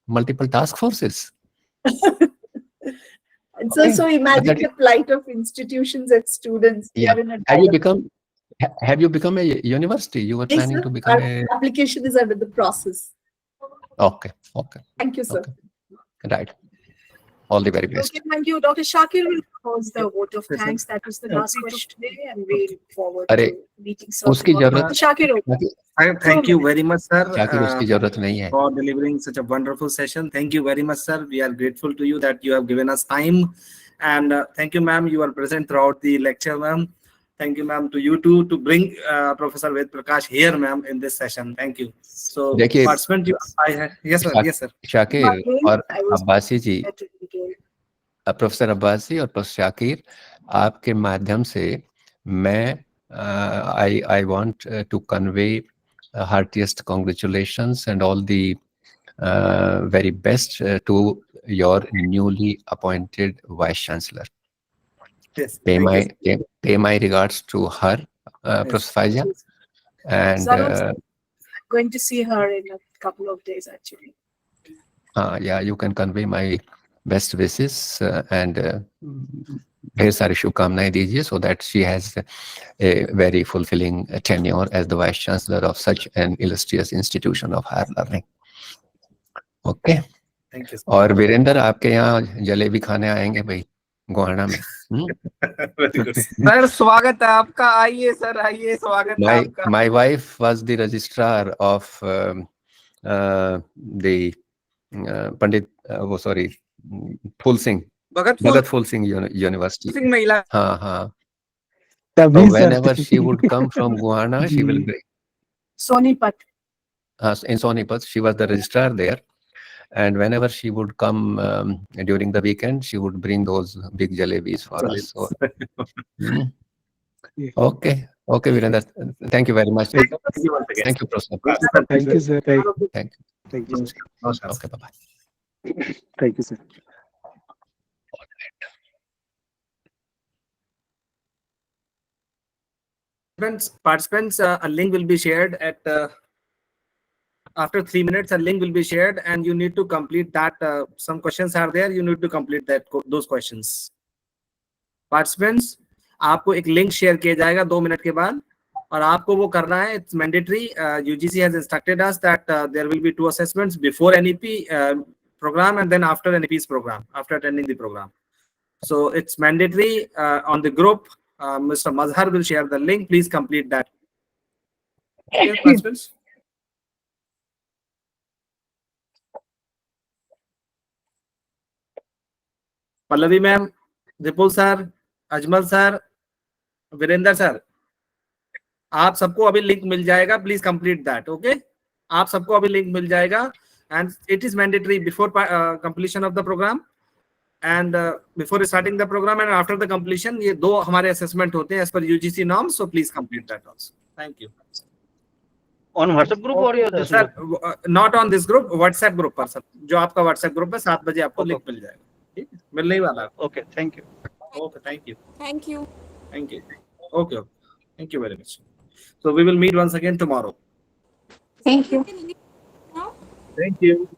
multiple task forces. And so imagine the plight of institutions and students. Yeah. They are in a Have you become a university? You were planning to become Our application is under the process. Okay. Thank you, sir. Okay. Right. All the very best. Okay, thank you. Dr. Shakir will close the vote of thanks. That was the last question today, and we look forward to meeting sir. उसकी Dr. जरूरत Shakir, Thank you very much, sir, Shakir, उसकी जरूरत नहीं है. for delivering such a wonderful session. Thank you very much, sir. We are grateful to you that you have given us time. And thank you, ma'am. You are present throughout the lecture, ma'am. Thank you, ma'am, to you too, to bring Professor Ved Prakash here, ma'am, in this session. Thank you. So, देखिए, participant, yes, sir. Yes, sir. Shakir और I was Abbasi ji, better detail. Professor Abbasi और professor Shakir, आपके माध्यम से मैं I want to convey heartiest congratulations and all the very best to your newly appointed Vice Chancellor. Yes. Pay my regards to her, Professor Faiza, and I'm going to see her in a couple of days, actually. yeah, you can convey my best wishes and ढेर सारी शुभकामनाएं दीजिए, so that she has a very fulfilling tenure as the Vice Chancellor of such an illustrious institution of higher learning. Okay. Thank you. और वीरेंद्र, आपके यहाँ जलेबी खाने आएंगे भाई गोहाना में. Very good. सर स्वागत है आपका, आइए सर, आइए, स्वागत है आपका. My wife was the registrar of the Pandit, Phul Singh, Bhagat Phul Singh University. हाँ. So whenever she would come from Guhana, she will bring. Sonipat. In Sonipat, she was the registrar there. And whenever she would come during the weekend, she would bring those big jalebis for us. So, Okay, Virendra. Thank you very much. Thank you, Professor. Thank you, sir. Thank you. Thank you. Okay, bye-bye. Thank you, sir. Participants, a link will be shared at after 3 minutes. A link will be shared, and you need to complete that. Some questions are there. You need to complete those questions. Participants, आपको एक link share किया जाएगा 2 minute के बाद, और आपको वो करना है. It's mandatory. UGC has instructed us that there will be 2 assessments before NEP program and then after NEP's program, after attending the program. So it's mandatory. On the group, Mr. Mazhar will share the link. Please complete that. Okay, participants. Pallavi ma'am, Vipul sir, Ajmal sir, Virendra sir, आप सबको अभी link मिल जाएगा. Please complete that. Okay, आप सबको अभी link मिल जाएगा, and it is mandatory before completion of the programme and before starting the programme and after the completion. ये 2 हमारे असेसमेंट होते हैं as per UGC norms. So please complete that also. Thank you. On WhatsApp group or this sir, not on this group, WhatsApp group पर sir. जो आपका WhatsApp group है, 7 बजे आपको लिंक मिल जाएगा. ठीक है, मिलने ही वाला है. Okay, thank you. Okay, thank you. Thank you. Thank you. Okay. Thank you very much. So we will meet once again tomorrow. Thank you. Now? Thank you.